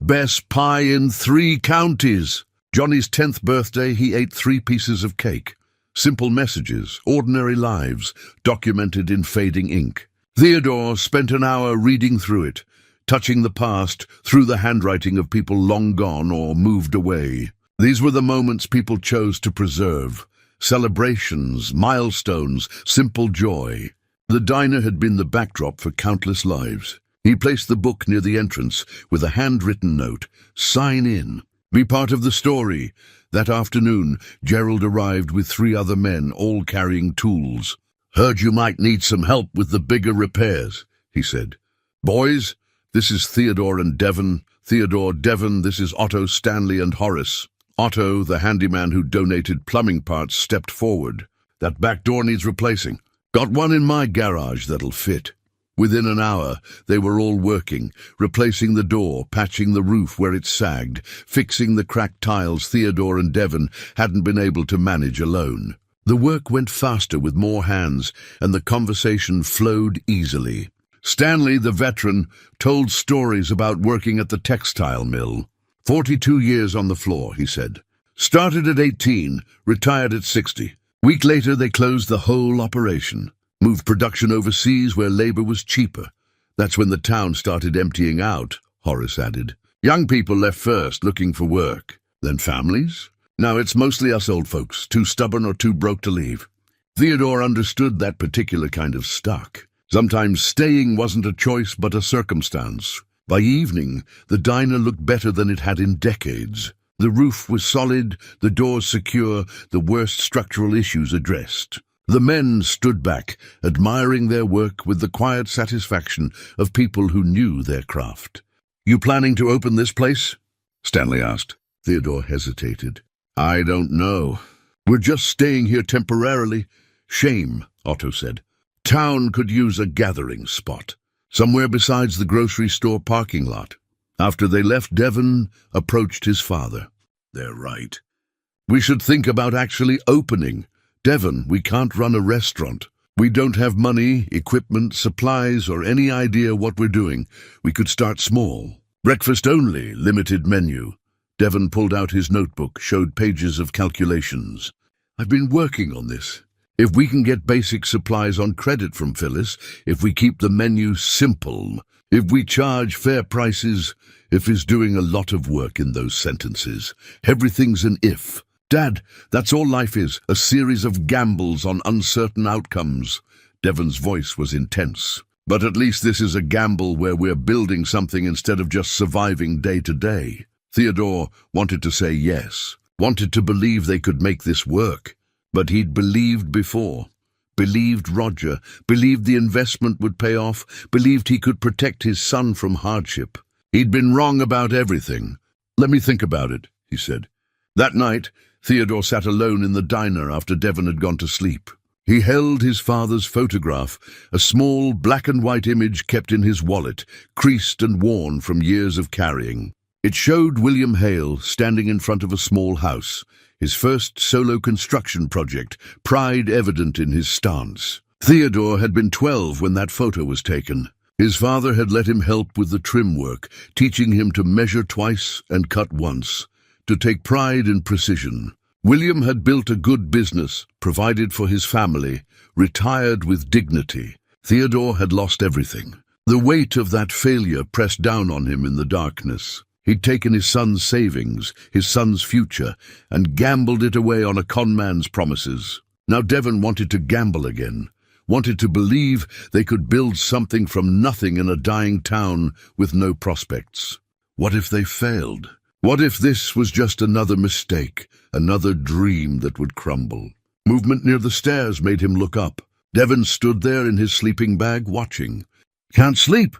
Best pie in 3 counties. Johnny's 10th birthday, he ate 3 pieces of cake. Simple messages, ordinary lives, documented in fading ink. Theodore spent an hour reading through it, touching the past through the handwriting of people long gone or moved away. These were the moments people chose to preserve. Celebrations, milestones, simple joy. The diner had been the backdrop for countless lives. He placed the book near the entrance with a handwritten note, "Sign in. Be part of the story." That afternoon, Gerald arrived with 3 other men, all carrying tools. "Heard you might need some help with the bigger repairs," he said. "Boys, this is Theodore and Devon. Theodore, Devon, this is Otto, Stanley, and Horace." Otto, the handyman who donated plumbing parts, stepped forward. "That back door needs replacing. Got one in my garage that'll fit." Within an hour, they were all working, replacing the door, patching the roof where it sagged, fixing the cracked tiles Theodore and Devon hadn't been able to manage alone. The work went faster with more hands, and the conversation flowed easily. Stanley, the veteran, told stories about working at the textile mill. 42 years on the floor, he said. Started at 18, retired at 60. Week later, they closed the whole operation. Moved production overseas where labor was cheaper. That's when the town started emptying out, Horace added. Young people left first, looking for work. Then families? Now it's mostly us old folks, too stubborn or too broke to leave. Theodore understood that particular kind of stuck. Sometimes staying wasn't a choice but a circumstance. By evening, the diner looked better than it had in decades. The roof was solid, the doors secure, the worst structural issues addressed. The men stood back, admiring their work with the quiet satisfaction of people who knew their craft. "You planning to open this place?" Stanley asked. Theodore hesitated. "I don't know. We're just staying here temporarily." "Shame," Otto said. "Town could use a gathering spot, somewhere besides the grocery store parking lot." After they left, Devon approached his father. "They're right. We should think about actually opening. Devon, we can't run a restaurant. We don't have money, equipment, supplies, or any idea what we're doing. We could start small. Breakfast only, limited menu." Devon pulled out his notebook, showed pages of calculations. "I've been working on this. If we can get basic supplies on credit from Phyllis, if we keep the menu simple, if we charge fair prices, if is doing a lot of work in those sentences. Everything's an if. Dad, that's all life is, a series of gambles on uncertain outcomes." Devon's voice was intense. "But at least this is a gamble where we're building something instead of just surviving day to day." Theodore wanted to say yes, wanted to believe they could make this work. But he'd believed before. Believed Roger, believed the investment would pay off, believed he could protect his son from hardship. He'd been wrong about everything. "Let me think about it," he said. That night, Theodore sat alone in the diner after Devon had gone to sleep. He held his father's photograph, a small black-and-white image kept in his wallet, creased and worn from years of carrying. It showed William Hale standing in front of a small house, his first solo construction project, pride evident in his stance. Theodore had been 12 when that photo was taken. His father had let him help with the trim work, teaching him to measure twice and cut once, to take pride in precision. William had built a good business, provided for his family, retired with dignity. Theodore had lost everything. The weight of that failure pressed down on him in the darkness. He'd taken his son's savings, his son's future, and gambled it away on a conman's promises. Now Devon wanted to gamble again, wanted to believe they could build something from nothing in a dying town with no prospects. What if they failed? What if this was just another mistake, another dream that would crumble? Movement near the stairs made him look up. Devon stood there in his sleeping bag, watching. "Can't sleep?"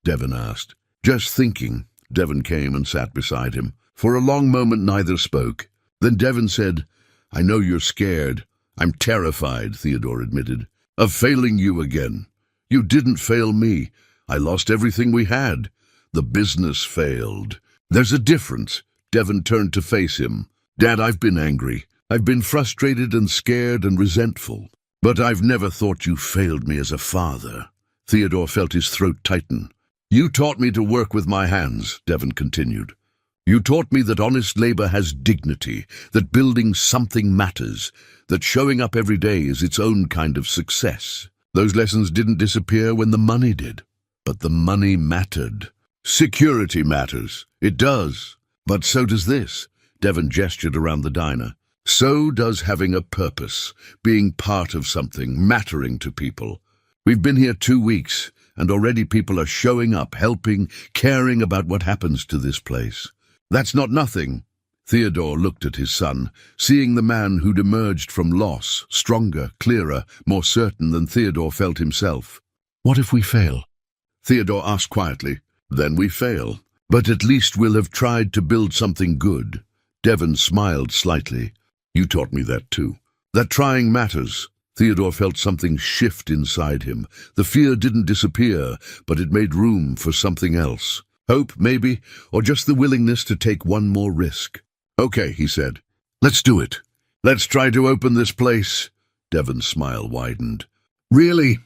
Devon asked. "Just thinking." Devon came and sat beside him. For a long moment neither spoke. Then Devon said, "I know you're scared." "I'm terrified," Theodore admitted, "of failing you again. You didn't fail me. I lost everything we had. The business failed." "There's a difference." Devon turned to face him. "Dad, I've been angry. I've been frustrated and scared and resentful. But I've never thought you failed me as a father." Theodore felt his throat tighten. "You taught me to work with my hands," Devon continued. "You taught me that honest labor has dignity, that building something matters, that showing up every day is its own kind of success. Those lessons didn't disappear when the money did. But the money mattered. Security matters. It does. But so does this." Devon gestured around the diner. "So does having a purpose, being part of something, mattering to people. We've been here 2 weeks, and already people are showing up, helping, caring about what happens to this place. That's not nothing. Theodore looked at his son, seeing the man who'd emerged from loss, stronger, clearer, more certain than Theodore felt himself. What if we fail? Theodore asked quietly. Then we fail. But at least we'll have tried to build something good. Devon smiled slightly. You taught me that too. That trying matters. Theodore felt something shift inside him. The fear didn't disappear, but it made room for something else. Hope, maybe, or just the willingness to take one more risk. Okay, he said. Let's do it. Let's try to open this place. Devon's smile widened. Really?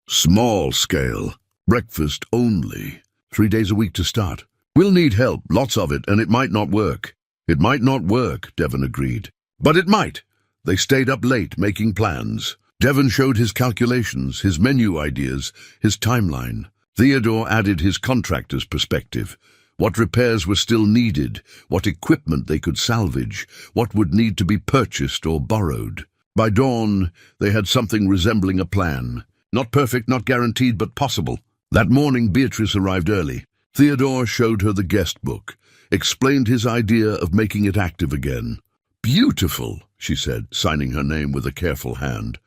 Small scale. Breakfast only. 3 days a week to start. We'll need help, lots of it, and it might not work. It might not work, Devon agreed. But it might. They stayed up late making plans. Devon showed his calculations, his menu ideas, his timeline. Theodore added his contractor's perspective. What repairs were still needed, what equipment they could salvage, what would need to be purchased or borrowed. By dawn, they had something resembling a plan. Not perfect, not guaranteed, but possible. That morning, Beatrice arrived early. Theodore showed her the guest book, explained his idea of making it active again. Beautiful, she said, signing her name with a careful hand.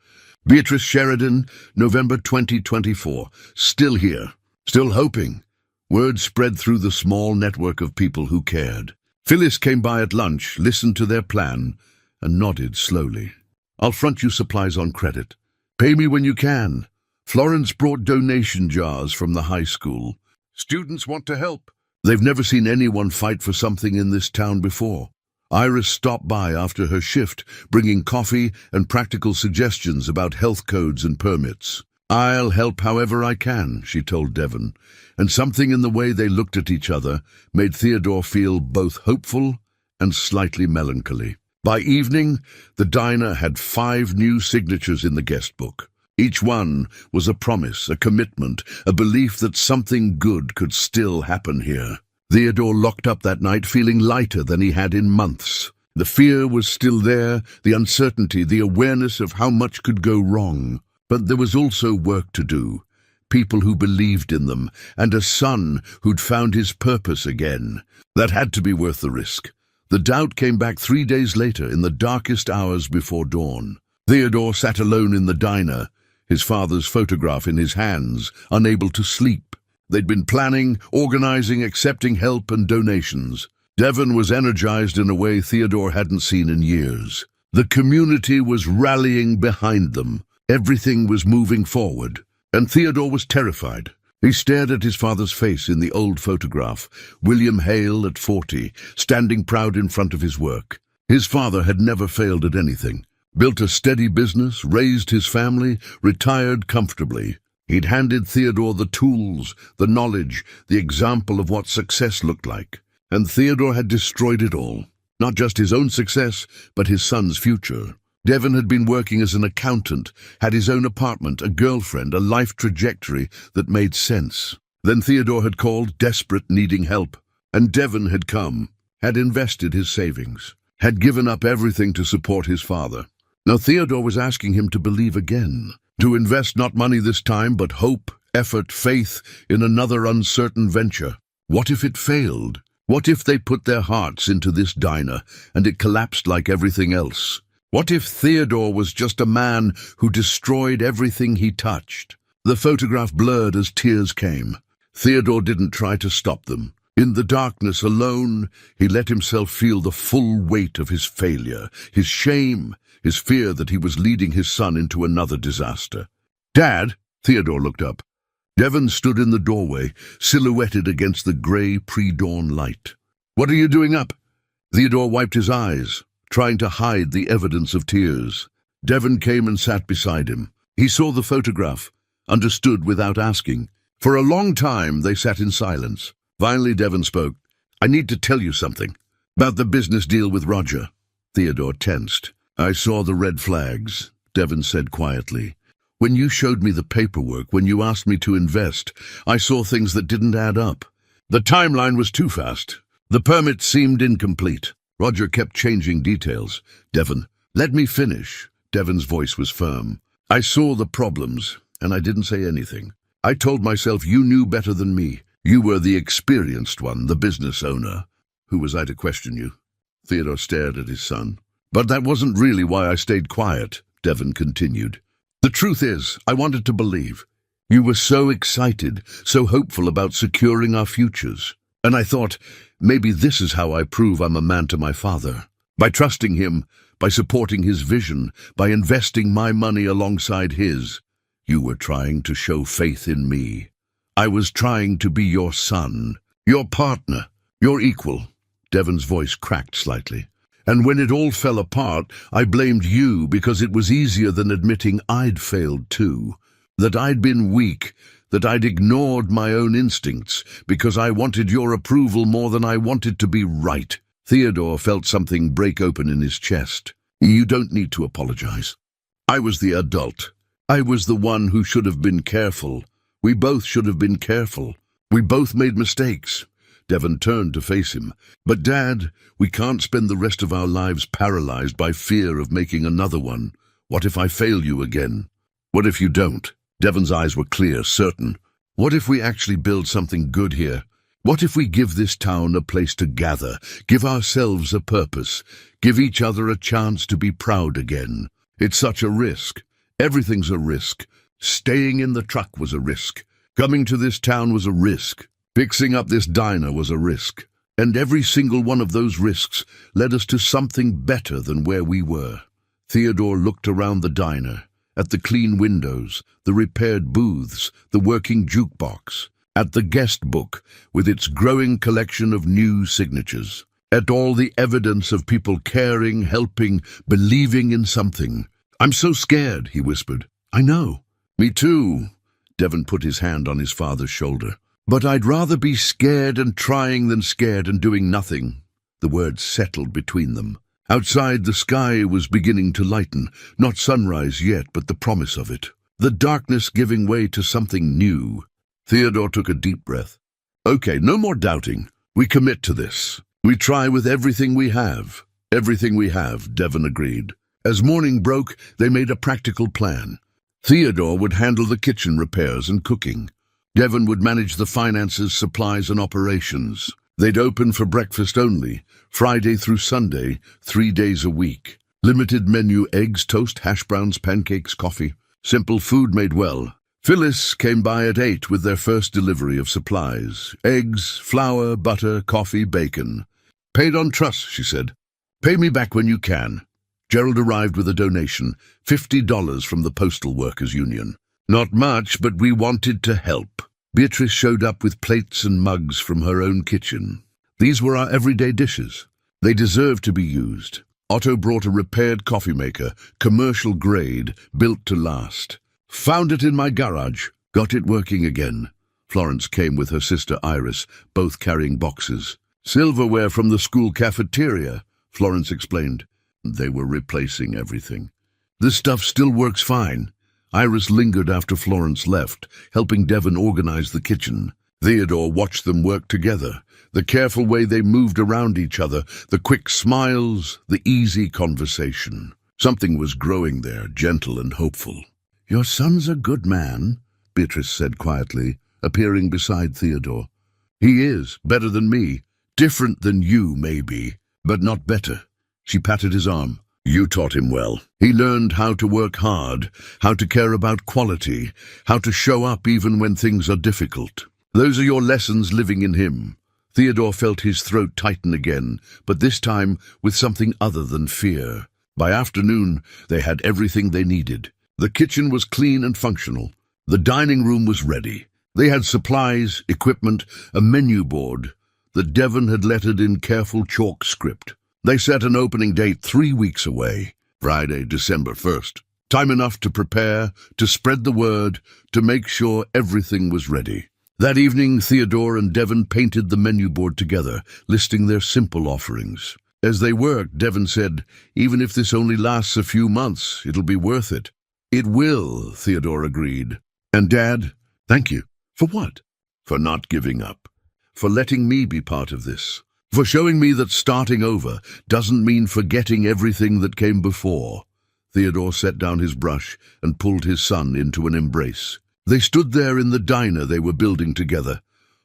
Beatrice Sheridan, November 2024. Still here. Still hoping. Word spread through the small network of people who cared. Phyllis came by at lunch, listened to their plan, and nodded slowly. I'll front you supplies on credit. Pay me when you can. Florence brought donation jars from the high school. Students want to help. They've never seen anyone fight for something in this town before. Iris stopped by after her shift, bringing coffee and practical suggestions about health codes and permits. I'll help however I can, she told Devon, and something in the way they looked at each other made Theodore feel both hopeful and slightly melancholy. By evening, the diner had 5 new signatures in the guest book. Each one was a promise, a commitment, a belief that something good could still happen here. Theodore locked up that night feeling lighter than he had in months. The fear was still there, the uncertainty, the awareness of how much could go wrong. But there was also work to do. People who believed in them, and a son who'd found his purpose again. That had to be worth the risk. The doubt came back 3 days later, in the darkest hours before dawn. Theodore sat alone in the diner, his father's photograph in his hands, unable to sleep. They'd been planning, organizing, accepting help and donations. Devon was energized in a way Theodore hadn't seen in years. The community was rallying behind them. Everything was moving forward, and Theodore was terrified. He stared at his father's face in the old photograph, William Hale at 40, standing proud in front of his work. His father had never failed at anything. Built a steady business, raised his family, retired comfortably. He'd handed Theodore the tools, the knowledge, the example of what success looked like. And Theodore had destroyed it all. Not just his own success, but his son's future. Devon had been working as an accountant, had his own apartment, a girlfriend, a life trajectory that made sense. Then Theodore had called, desperate, needing help. And Devon had come, had invested his savings, had given up everything to support his father. Now Theodore was asking him to believe again, to invest not money this time, but hope, effort, faith in another uncertain venture. What if it failed? What if they put their hearts into this diner and it collapsed like everything else? What if Theodore was just a man who destroyed everything he touched? The photograph blurred as tears came. Theodore didn't try to stop them. In the darkness alone, he let himself feel the full weight of his failure, his shame, his fear that he was leading his son into another disaster. Dad, Theodore looked up. Devon stood in the doorway, silhouetted against the grey pre-dawn light. What are you doing up? Theodore wiped his eyes, trying to hide the evidence of tears. Devon came and sat beside him. He saw the photograph, understood without asking. For a long time they sat in silence. Finally Devon spoke. I need to tell you something. About the business deal with Roger. Theodore tensed. I saw the red flags, Devon said quietly. When you showed me the paperwork, when you asked me to invest, I saw things that didn't add up. The timeline was too fast. The permit seemed incomplete. Roger kept changing details. Devon, let me finish. Devon's voice was firm. I saw the problems, and I didn't say anything. I told myself you knew better than me. You were the experienced one, the business owner. Who was I to question you? Theodore stared at his son. But that wasn't really why I stayed quiet, Devon continued. The truth is, I wanted to believe. You were so excited, so hopeful about securing our futures. And I thought, maybe this is how I prove I'm a man to my father. By trusting him, by supporting his vision, by investing my money alongside his. You were trying to show faith in me. I was trying to be your son, your partner, your equal. Devon's voice cracked slightly. And when it all fell apart, I blamed you because it was easier than admitting I'd failed too. That I'd been weak, that I'd ignored my own instincts because I wanted your approval more than I wanted to be right. Theodore felt something break open in his chest. You don't need to apologize. I was the adult. I was the one who should have been careful. We both should have been careful. We both made mistakes. Devon turned to face him. But Dad, we can't spend the rest of our lives paralyzed by fear of making another one. What if I fail you again? What if you don't? Devon's eyes were clear, certain. What if we actually build something good here? What if we give this town a place to gather, give ourselves a purpose, give each other a chance to be proud again? It's such a risk. Everything's a risk. Staying in the truck was a risk. Coming to this town was a risk. Fixing up this diner was a risk. And every single one of those risks led us to something better than where we were. Theodore looked around the diner, at the clean windows, the repaired booths, the working jukebox, at the guest book with its growing collection of new signatures, at all the evidence of people caring, helping, believing in something. I'm so scared, he whispered. I know. Me too. Devon put his hand on his father's shoulder. But I'd rather be scared and trying than scared and doing nothing. The words settled between them. Outside, the sky was beginning to lighten, not sunrise yet, but the promise of it. The darkness giving way to something new. Theodore took a deep breath. Okay, no more doubting. We commit to this. We try with everything we have. Everything we have, Devon agreed. As morning broke, they made a practical plan. Theodore would handle the kitchen repairs and cooking. Devon would manage the finances, supplies, and operations. They'd open for breakfast only, Friday through Sunday, 3 days a week. Limited menu: eggs, toast, hash browns, pancakes, coffee. Simple food made well. Phyllis came by at 8 with their first delivery of supplies. Eggs, flour, butter, coffee, bacon. Paid on trust, she said. Pay me back when you can. Gerald arrived with a donation, $50 from the Postal Workers Union. Not much, but we wanted to help. Beatrice showed up with plates and mugs from her own kitchen. These were our everyday dishes. They deserved to be used. Otto brought a repaired coffee maker, commercial grade, built to last. Found it in my garage. Got it working again. Florence came with her sister Iris, both carrying boxes. Silverware from the school cafeteria, Florence explained. They were replacing everything. This stuff still works fine. Iris lingered after Florence left, helping Devon organize the kitchen. Theodore watched them work together, the careful way they moved around each other, the quick smiles, the easy conversation. Something was growing there, gentle and hopeful. Your son's a good man, Beatrice said quietly, appearing beside Theodore. He is, better than me. Different than you, maybe, but not better. She patted his arm. You taught him well. He learned how to work hard, how to care about quality, how to show up even when things are difficult. Those are your lessons living in him. Theodore felt his throat tighten again, but this time with something other than fear. By afternoon, they had everything they needed. The kitchen was clean and functional. The dining room was ready. They had supplies, equipment, a menu board that Devon had lettered in careful chalk script. They set an opening date 3 weeks away, Friday, December 1st. Time enough to prepare, to spread the word, to make sure everything was ready. That evening, Theodore and Devon painted the menu board together, listing their simple offerings. As they worked, Devon said, even if this only lasts a few months, it'll be worth it. It will, Theodore agreed. And Dad, thank you. For what? For not giving up. For letting me be part of this. For showing me that starting over doesn't mean forgetting everything that came before. Theodore set down his brush and pulled his son into an embrace. They stood there in the diner they were building together,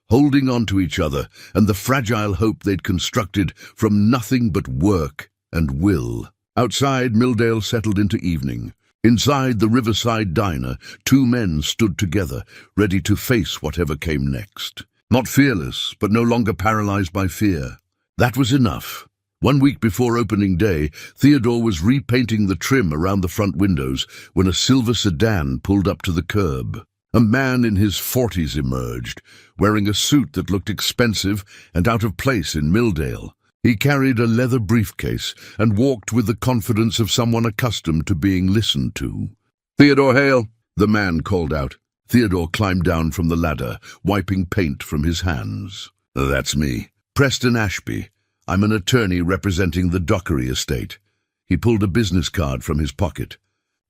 holding on to each other and the fragile hope they'd constructed from nothing but work and will. Outside, Milldale settled into evening. Inside the riverside diner, two men stood together, ready to face whatever came next. Not fearless, but no longer paralyzed by fear. That was enough. 1 week before opening day, Theodore was repainting the trim around the front windows when a silver sedan pulled up to the curb. A man in his 40s emerged, wearing a suit that looked expensive and out of place in Milldale. He carried a leather briefcase and walked with the confidence of someone accustomed to being listened to. "Theodore Hale," the man called out. Theodore climbed down from the ladder, wiping paint from his hands. "That's me. Preston Ashby. I'm an attorney representing the Dockery estate." He pulled a business card from his pocket.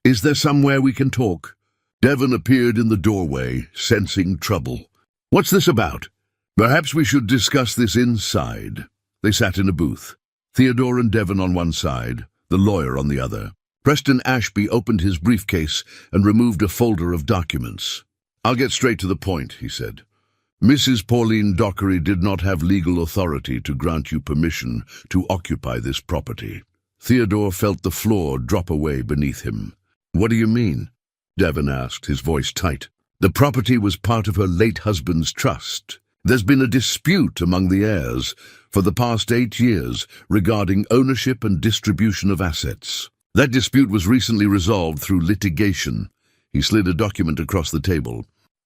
"Is there somewhere we can talk?" Devon appeared in the doorway, sensing trouble. "What's this about?" "Perhaps we should discuss this inside." They sat in a booth. Theodore and Devon on one side, the lawyer on the other. Preston Ashby opened his briefcase and removed a folder of documents. "I'll get straight to the point," he said. "Mrs. Pauline Dockery did not have legal authority to grant you permission to occupy this property." Theodore felt the floor drop away beneath him. "What do you mean?" Devon asked, his voice tight. "The property was part of her late husband's trust. There's been a dispute among the heirs for the past 8 years regarding ownership and distribution of assets. That dispute was recently resolved through litigation." He slid a document across the table.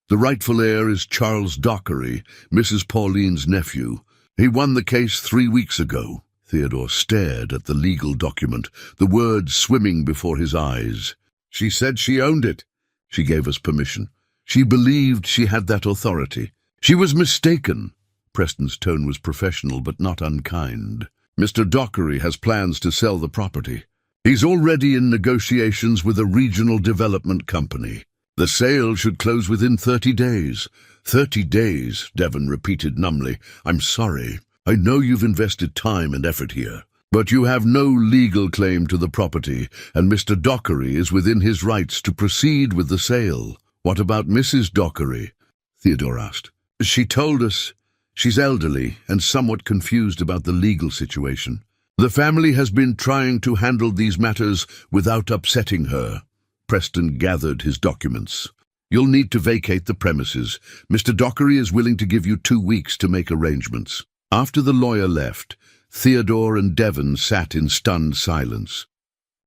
"The rightful heir is Charles Dockery, Mrs. Pauline's nephew. He won the case 3 weeks ago." Theodore stared at the legal document, the words swimming before his eyes. "She said she owned it. She gave us permission. She believed she had that authority. She was mistaken." Preston's tone was professional but not unkind. "Mr. Dockery has plans to sell the property. He's already in negotiations with a regional development company. The sale should close within 30 days. 30 days, Devon repeated numbly. "I'm sorry. I know you've invested time and effort here. But you have no legal claim to the property, and Mr. Dockery is within his rights to proceed with the sale." "What about Mrs. Dockery?" Theodore asked. "She told us she's elderly and somewhat confused about the legal situation. The family has been trying to handle these matters without upsetting her." Preston gathered his documents. "You'll need to vacate the premises. Mr. Dockery is willing to give you 2 weeks to make arrangements." After the lawyer left, Theodore and Devon sat in stunned silence.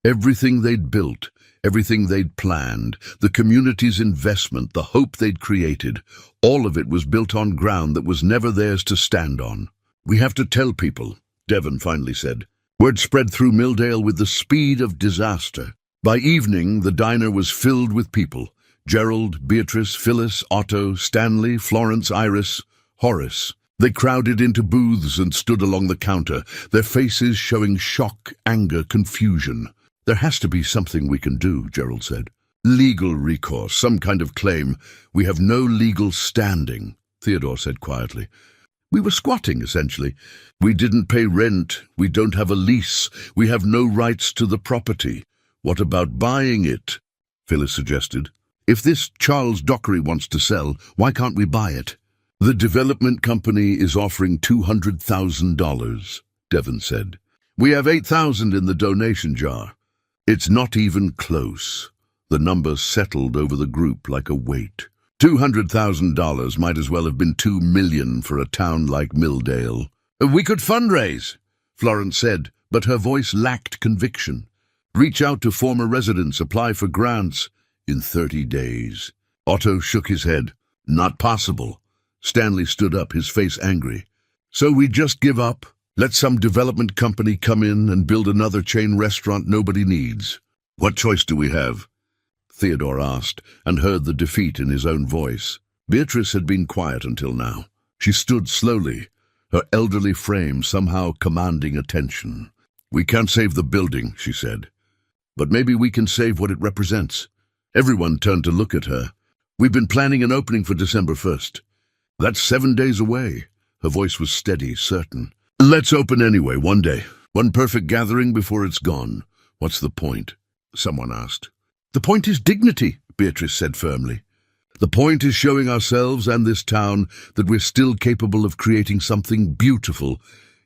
Everything they'd built, everything they'd planned, the community's investment, the hope they'd created, all of it was built on ground that was never theirs to stand on. "We have to tell people," Devon finally said. Word spread through Milldale with the speed of disaster. By evening, the diner was filled with people. Gerald, Beatrice, Phyllis, Otto, Stanley, Florence, Iris, Horace. They crowded into booths and stood along the counter, their faces showing shock, anger, confusion. "There has to be something we can do," Gerald said. "Legal recourse, some kind of claim. We have no legal standing," Theodore said quietly. "We were squatting, essentially. We didn't pay rent. We don't have a lease. We have no rights to the property." "What about buying it?" Phyllis suggested. "If this Charles Dockery wants to sell, why can't we buy it?" "The development company is offering $200,000, Devon said. "We have $8,000 in the donation jar." "It's not even close." The number settled over the group like a weight. $200,000 might as well have been $2 million for a town like Milldale. "We could fundraise," Florence said, but her voice lacked conviction. "Reach out to former residents, apply for grants." "In 30 days. Otto shook his head. "Not possible." Stanley stood up, his face angry. "So we just give up? Let some development company come in and build another chain restaurant nobody needs? What choice do we have?" Theodore asked, and heard the defeat in his own voice. Beatrice had been quiet until now. She stood slowly, her elderly frame somehow commanding attention. "We can't save the building," she said. "But maybe we can save what it represents." Everyone turned to look at her. "We've been planning an opening for December 1st. That's 7 days away." Her voice was steady, certain. "Let's open anyway, one day. One perfect gathering before it's gone. What's the point?" someone asked. The point is dignity, Beatrice said firmly. The point is showing ourselves and this town that we're still capable of creating something beautiful,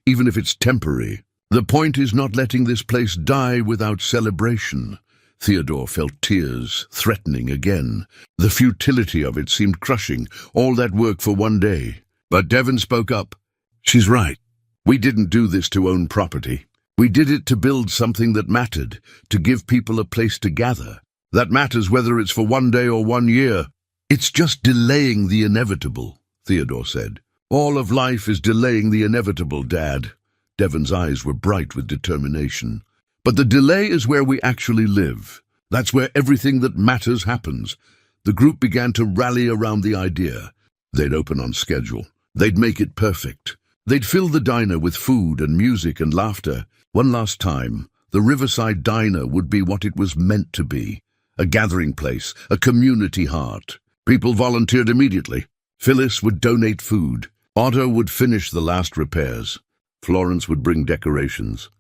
even if it's temporary. The point is not letting this place die without celebration. Theodore felt tears, threatening again. The futility of it seemed crushing, all that work for one day. But Devon spoke up. She's right. We didn't do this to own property. We did it to build something that mattered, to give people a place to gather. That matters whether it's for one day or 1 year. It's just delaying the inevitable, Theodore said. All of life is delaying the inevitable, Dad. Devon's eyes were bright with determination. But the delay is where we actually live. That's where everything that matters happens. The group began to rally around the idea. They'd open on schedule. They'd make it perfect. They'd fill the diner with food and music and laughter. One last time, the Riverside Diner would be what it was meant to be. A gathering place, a community heart. People volunteered immediately. Phyllis would donate food. Otto would finish the last repairs. Florence would bring decorations.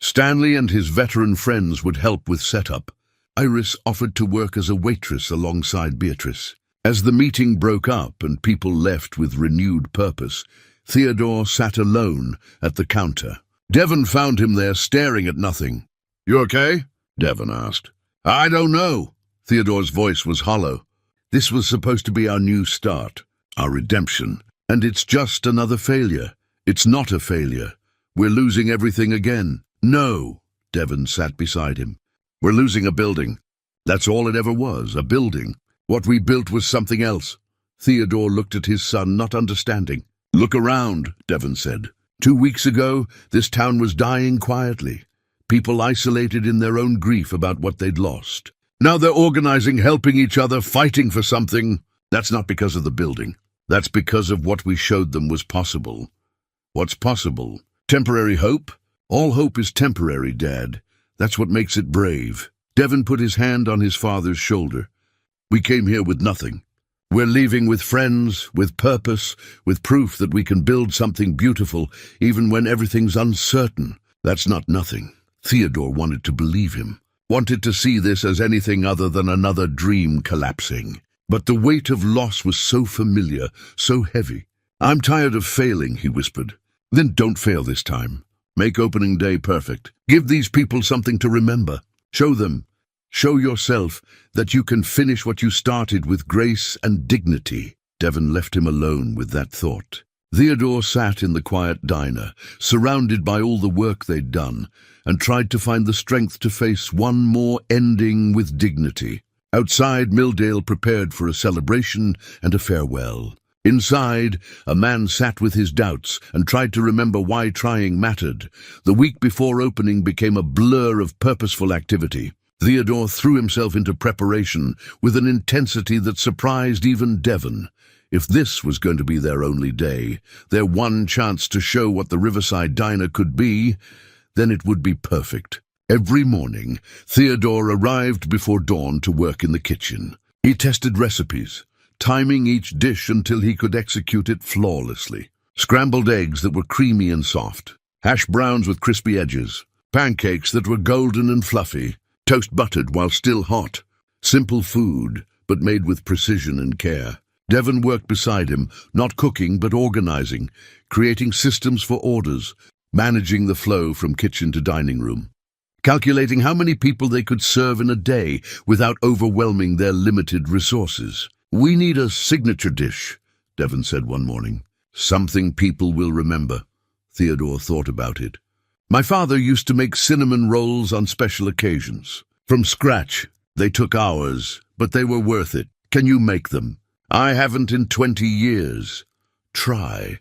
Stanley and his veteran friends would help with setup. Iris offered to work as a waitress alongside Beatrice. As the meeting broke up and people left with renewed purpose, Theodore sat alone at the counter. Devon found him there staring at nothing. "You okay?" Devon asked. "I don't know." Theodore's voice was hollow. "This was supposed to be our new start, our redemption, and it's just another failure. It's not a failure. We're losing everything again." "No," Devon sat beside him. "We're losing a building. That's all it ever was, a building. What we built was something else." Theodore looked at his son, not understanding. "Look around," Devon said. 2 weeks ago, this town was dying quietly. People isolated in their own grief about what they'd lost. Now they're organizing, helping each other, fighting for something. That's not because of the building. That's because of what we showed them was possible. What's possible? Temporary hope? All hope is temporary, Dad. That's what makes it brave. Devon put his hand on his father's shoulder. We came here with nothing. We're leaving with friends, with purpose, with proof that we can build something beautiful, even when everything's uncertain. That's not nothing. Theodore wanted to believe him, wanted to see this as anything other than another dream collapsing. But the weight of loss was so familiar, so heavy. "I'm tired of failing," he whispered. "Then don't fail this time. Make opening day perfect. Give these people something to remember. Show them, show yourself, that you can finish what you started with grace and dignity." Devon left him alone with that thought. Theodore sat in the quiet diner, surrounded by all the work they'd done, and tried to find the strength to face one more ending with dignity. Outside, Milldale prepared for a celebration and a farewell. Inside, a man sat with his doubts and tried to remember why trying mattered. The week before opening became a blur of purposeful activity. Theodore threw himself into preparation with an intensity that surprised even Devon. If this was going to be their only day, their one chance to show what the Riverside Diner could be, then it would be perfect. Every morning, Theodore arrived before dawn to work in the kitchen. He tested recipes, timing each dish until he could execute it flawlessly. Scrambled eggs that were creamy and soft, hash browns with crispy edges, pancakes that were golden and fluffy, toast buttered while still hot. Simple food, but made with precision and care. Devon worked beside him, not cooking but organizing, creating systems for orders, managing the flow from kitchen to dining room, calculating how many people they could serve in a day without overwhelming their limited resources. "We need a signature dish," Devon said one morning. "Something people will remember." Theodore thought about it. "My father used to make cinnamon rolls on special occasions. From scratch. They took hours, but they were worth it. Can you make them?" "I haven't in 20 years. Try."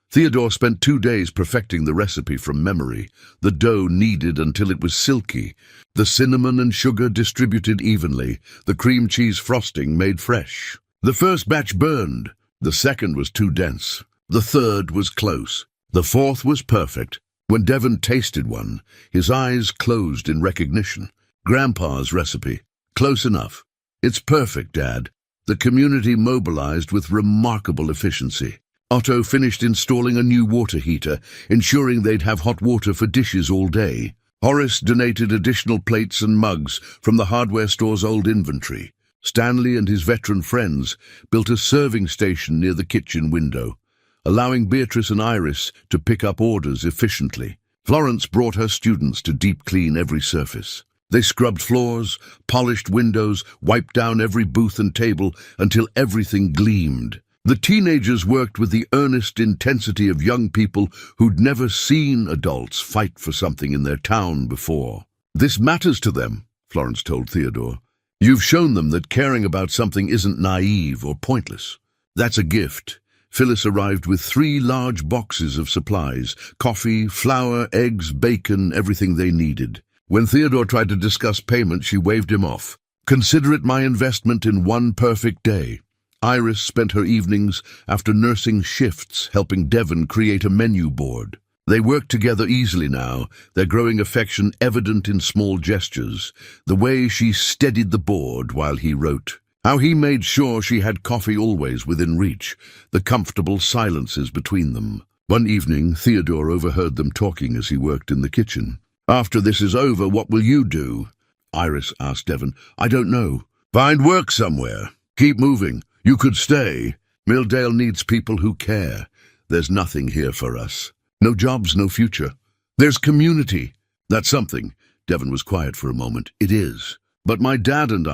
Theodore spent 2 days perfecting the recipe from memory. The dough kneaded until it was silky, the cinnamon and sugar distributed evenly, the cream cheese frosting made fresh. The first batch burned, the second was too dense, the third was close, the fourth was perfect. When Devon tasted one, his eyes closed in recognition. Grandpa's recipe. Close enough. "It's perfect, Dad." The community mobilized with remarkable efficiency. Otto finished installing a new water heater, ensuring they'd have hot water for dishes all day. Horace donated additional plates and mugs from the hardware store's old inventory. Stanley and his veteran friends built a serving station near the kitchen window, allowing Beatrice and Iris to pick up orders efficiently. Florence brought her students to deep clean every surface. They scrubbed floors, polished windows, wiped down every booth and table until everything gleamed. The teenagers worked with the earnest intensity of young people who'd never seen adults fight for something in their town before. "This matters to them," Florence told Theodore. "You've shown them that caring about something isn't naive or pointless. That's a gift." Phyllis arrived with 3 large boxes of supplies: coffee, flour, eggs, bacon, everything they needed. When Theodore tried to discuss payment, she waved him off. "Consider it my investment in one perfect day." Iris spent her evenings after nursing shifts helping Devon create a menu board. They worked together easily now, their growing affection evident in small gestures, the way she steadied the board while he wrote. How he made sure she had coffee always within reach, the comfortable silences between them. One evening, Theodore overheard them talking as he worked in the kitchen. "After this is over, what will you do?" Iris asked Devon. "I don't know." "Find work somewhere. Keep moving. You could stay. Milldale needs people who care. There's nothing here for us. No jobs, no future. There's community. That's something." Devon was quiet for a moment. "It is. But my dad and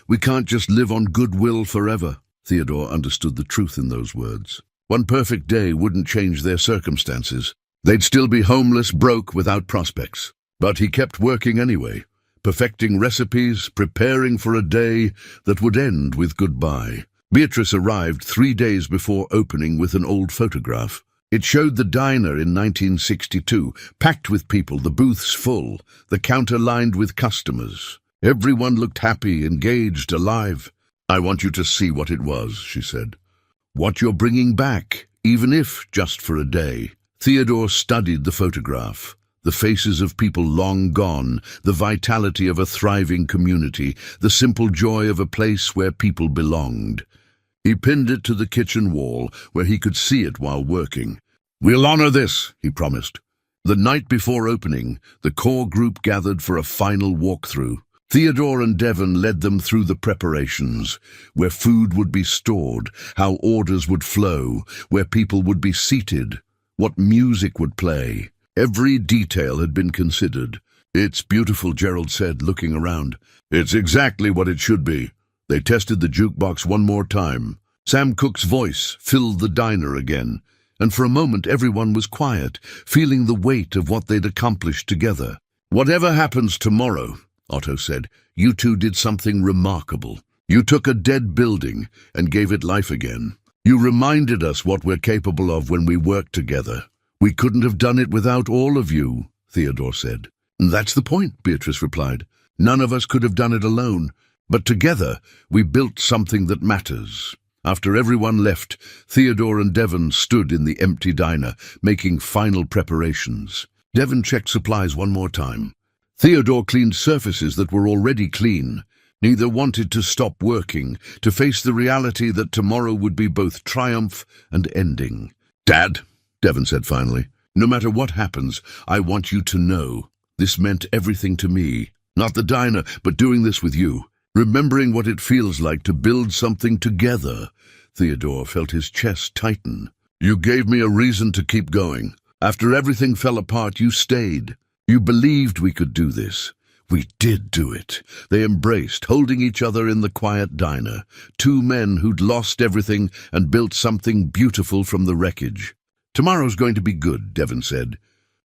we can't just live on goodwill forever." Theodore understood the truth in those words. One perfect day wouldn't change their circumstances. They'd still be homeless, broke, without prospects. But he kept working anyway, perfecting recipes, preparing for a day that would end with goodbye. Beatrice arrived 3 days before opening with an old photograph. It showed the diner in 1962, packed with people, the booths full, the counter lined with customers. Everyone looked happy, engaged, alive. "I want you to see what it was," she said. "What you're bringing back, even if just for a day." Theodore studied the photograph. The faces of people long gone, the vitality of a thriving community, the simple joy of a place where people belonged. He pinned it to the kitchen wall, where he could see it while working. "We'll honor this," he promised. The night before opening, the core group gathered for a final walkthrough. Theodore and Devon led them through the preparations, where food would be stored, how orders would flow, where people would be seated, what music would play. Every detail had been considered. "It's beautiful," Gerald said, looking around. "It's exactly what it should be." They tested the jukebox one more time. Sam Cooke's voice filled the diner again, and for a moment everyone was quiet, feeling the weight of what they'd accomplished together. "Whatever happens tomorrow," Otto said, "you two did something remarkable. You took a dead building and gave it life again. You reminded us what we're capable of when we work together. We couldn't have done it without all of you," Theodore said. "That's the point," Beatrice replied. "None of us could have done it alone. But together, we built something that matters." After everyone left, Theodore and Devon stood in the empty diner, making final preparations. Devon checked supplies one more time. Theodore cleaned surfaces that were already clean. Neither wanted to stop working, to face the reality that tomorrow would be both triumph and ending. "Dad," Devon said finally, "no matter what happens, I want you to know. This meant everything to me. Not the diner, but doing this with you. Remembering what it feels like to build something together." Theodore felt his chest tighten. "You gave me a reason to keep going. After everything fell apart, you stayed. You believed we could do this." "We did do it." They embraced, holding each other in the quiet diner. Two men who'd lost everything and built something beautiful from the wreckage. "Tomorrow's going to be good," Devon said.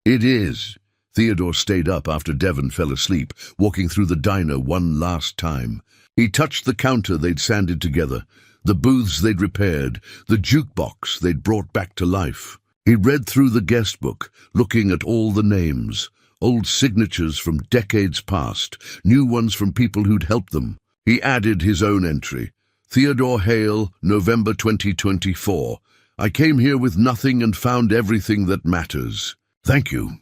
"It is." Theodore stayed up after Devon fell asleep, walking through the diner one last time. He touched the counter they'd sanded together, the booths they'd repaired, the jukebox they'd brought back to life. He read through the guest book, looking at all the names, old signatures from decades past, new ones from people who'd helped them. He added his own entry. "Theodore Hale, November 2024. I came here with nothing and found everything that matters. Thank you."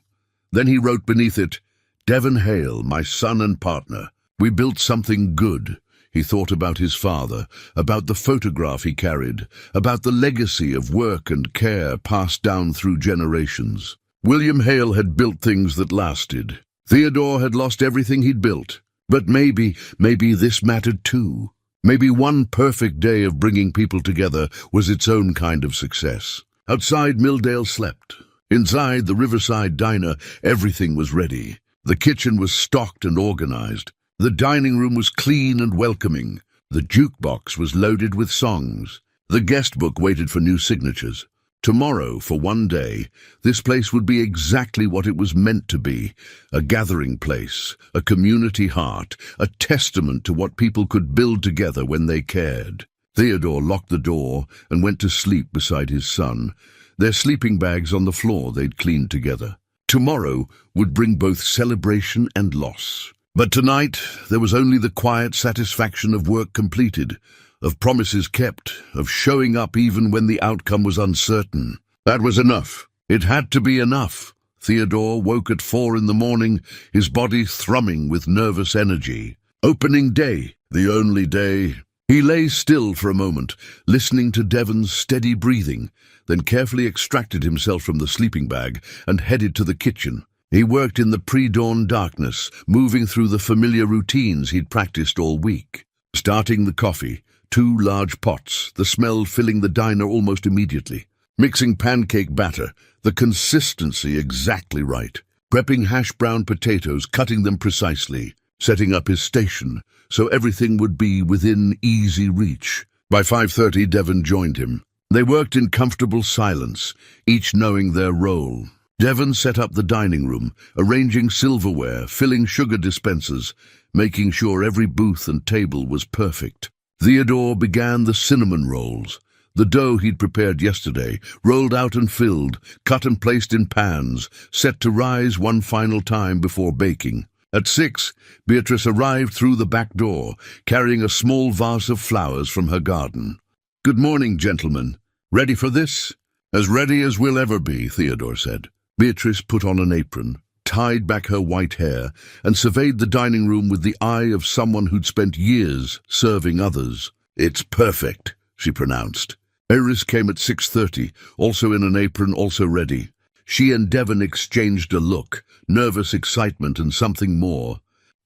Then he wrote beneath it, "Devon Hale, my son and partner. We built something good." He thought about his father, about the photograph he carried, about the legacy of work and care passed down through generations. William Hale had built things that lasted. Theodore had lost everything he'd built, but maybe this mattered too. Maybe one perfect day of bringing people together was its own kind of success. Outside, Milldale slept. Inside the Riverside Diner, everything was ready. The kitchen was stocked and organized. The dining room was clean and welcoming. The jukebox was loaded with songs. The guest book waited for new signatures. Tomorrow, for one day, this place would be exactly what it was meant to be, a gathering place, a community heart, a testament to what people could build together when they cared. Theodore locked the door and went to sleep beside his son, their sleeping bags on the floor they'd cleaned together. Tomorrow would bring both celebration and loss. But tonight, there was only the quiet satisfaction of work completed, of promises kept, of showing up even when the outcome was uncertain. That was enough. It had to be enough. Theodore woke at 4 in the morning, his body thrumming with nervous energy. Opening day, the only day. He lay still for a moment, listening to Devon's steady breathing, then carefully extracted himself from the sleeping bag and headed to the kitchen. He worked in the pre-dawn darkness, moving through the familiar routines he'd practiced all week. Starting the coffee, 2 large pots, the smell filling the diner almost immediately. Mixing pancake batter, the consistency exactly right. Prepping hash brown potatoes, cutting them precisely. Setting up his station, so everything would be within easy reach. By 5:30, Devon joined him. They worked in comfortable silence, each knowing their role. Devon set up the dining room, arranging silverware, filling sugar dispensers, making sure every booth and table was perfect. Theodore began the cinnamon rolls. The dough he'd prepared yesterday, rolled out and filled, cut and placed in pans, set to rise one final time before baking. At 6, Beatrice arrived through the back door, carrying a small vase of flowers from her garden. "Good morning, gentlemen. Ready for this?" "As ready as we'll ever be," Theodore said. Beatrice put on an apron, tied back her white hair, and surveyed the dining room with the eye of someone who'd spent years serving others. "It's perfect," she pronounced. Iris came at 6:30, also in an apron, also ready. She and Devon exchanged a look, nervous excitement and something more.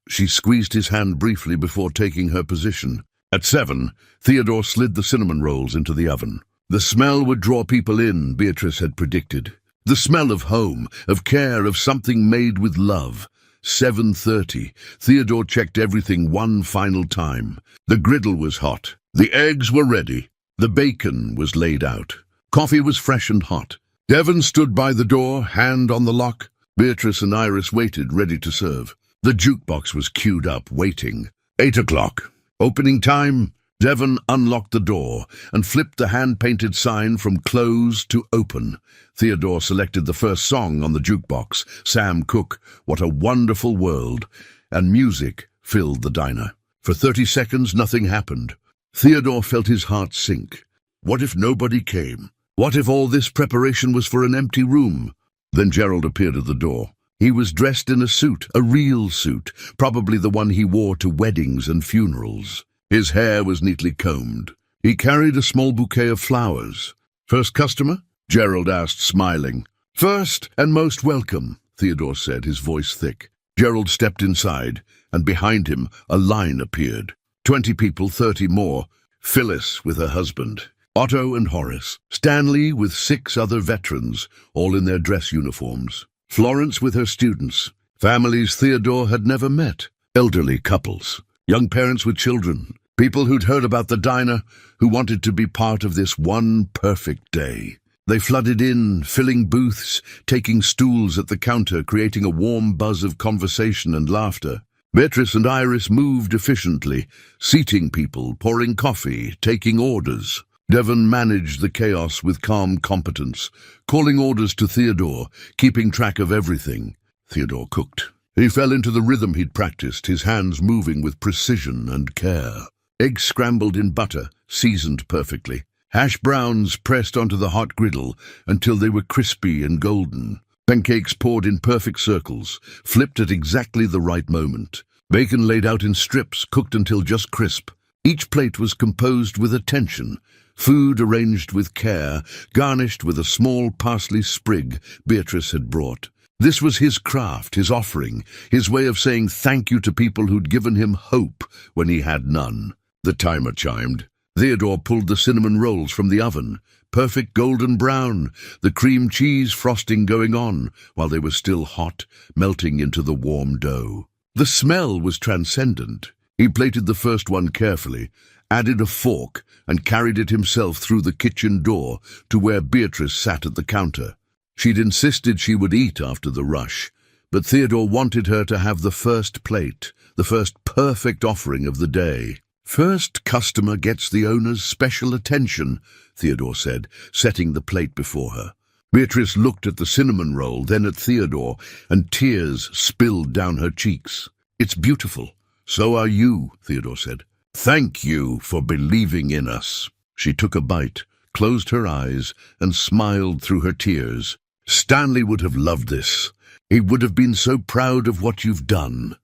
She squeezed his hand briefly before taking her position. At 7, Theodore slid the cinnamon rolls into the oven. The smell would draw people in, Beatrice had predicted. The smell of home, of care, of something made with love. 7:30. Theodore checked everything one final time. The griddle was hot. The eggs were ready. The bacon was laid out. Coffee was fresh and hot. Devon stood by the door, hand on the lock. Beatrice and Iris waited, ready to serve. The jukebox was queued up, waiting. 8 o'clock. Opening time. Devon unlocked the door and flipped the hand-painted sign from close to open. Theodore selected the first song on the jukebox, Sam Cooke, "What a Wonderful World," and music filled the diner. For 30 seconds, nothing happened. Theodore felt his heart sink. What if nobody came? What if all this preparation was for an empty room? Then Gerald appeared at the door. He was dressed in a suit, a real suit, probably the one he wore to weddings and funerals. His hair was neatly combed. He carried a small bouquet of flowers. "First customer?" Gerald asked, smiling. "First and most welcome," Theodore said, his voice thick. Gerald stepped inside, and behind him a line appeared. 20 people, 30 more. Phyllis with her husband. Otto and Horace. Stanley with 6 other veterans, all in their dress uniforms. Florence with her students. Families Theodore had never met. Elderly couples. Young parents with children. People who'd heard about the diner, who wanted to be part of this one perfect day. They flooded in, filling booths, taking stools at the counter, creating a warm buzz of conversation and laughter. Beatrice and Iris moved efficiently, seating people, pouring coffee, taking orders. Devon managed the chaos with calm competence, calling orders to Theodore, keeping track of everything. Theodore cooked. He fell into the rhythm he'd practiced, his hands moving with precision and care. Eggs scrambled in butter, seasoned perfectly. Hash browns pressed onto the hot griddle until they were crispy and golden. Pancakes poured in perfect circles, flipped at exactly the right moment. Bacon laid out in strips, cooked until just crisp. Each plate was composed with attention, food arranged with care, garnished with a small parsley sprig Beatrice had brought. This was his craft, his offering, his way of saying thank you to people who'd given him hope when he had none. The timer chimed. Theodore pulled the cinnamon rolls from the oven, perfect golden brown, the cream cheese frosting going on while they were still hot, melting into the warm dough. The smell was transcendent. He plated the first one carefully, added a fork, and carried it himself through the kitchen door to where Beatrice sat at the counter. She'd insisted she would eat after the rush, but Theodore wanted her to have the first plate, the first perfect offering of the day. "First customer gets the owner's special attention," Theodore said, setting the plate before her. Beatrice looked at the cinnamon roll, then at Theodore, and tears spilled down her cheeks. "It's beautiful." "So are you," Theodore said. "Thank you for believing in us." She took a bite, closed her eyes, and smiled through her tears. "Stanley would have loved this. He would have been so proud of what you've done."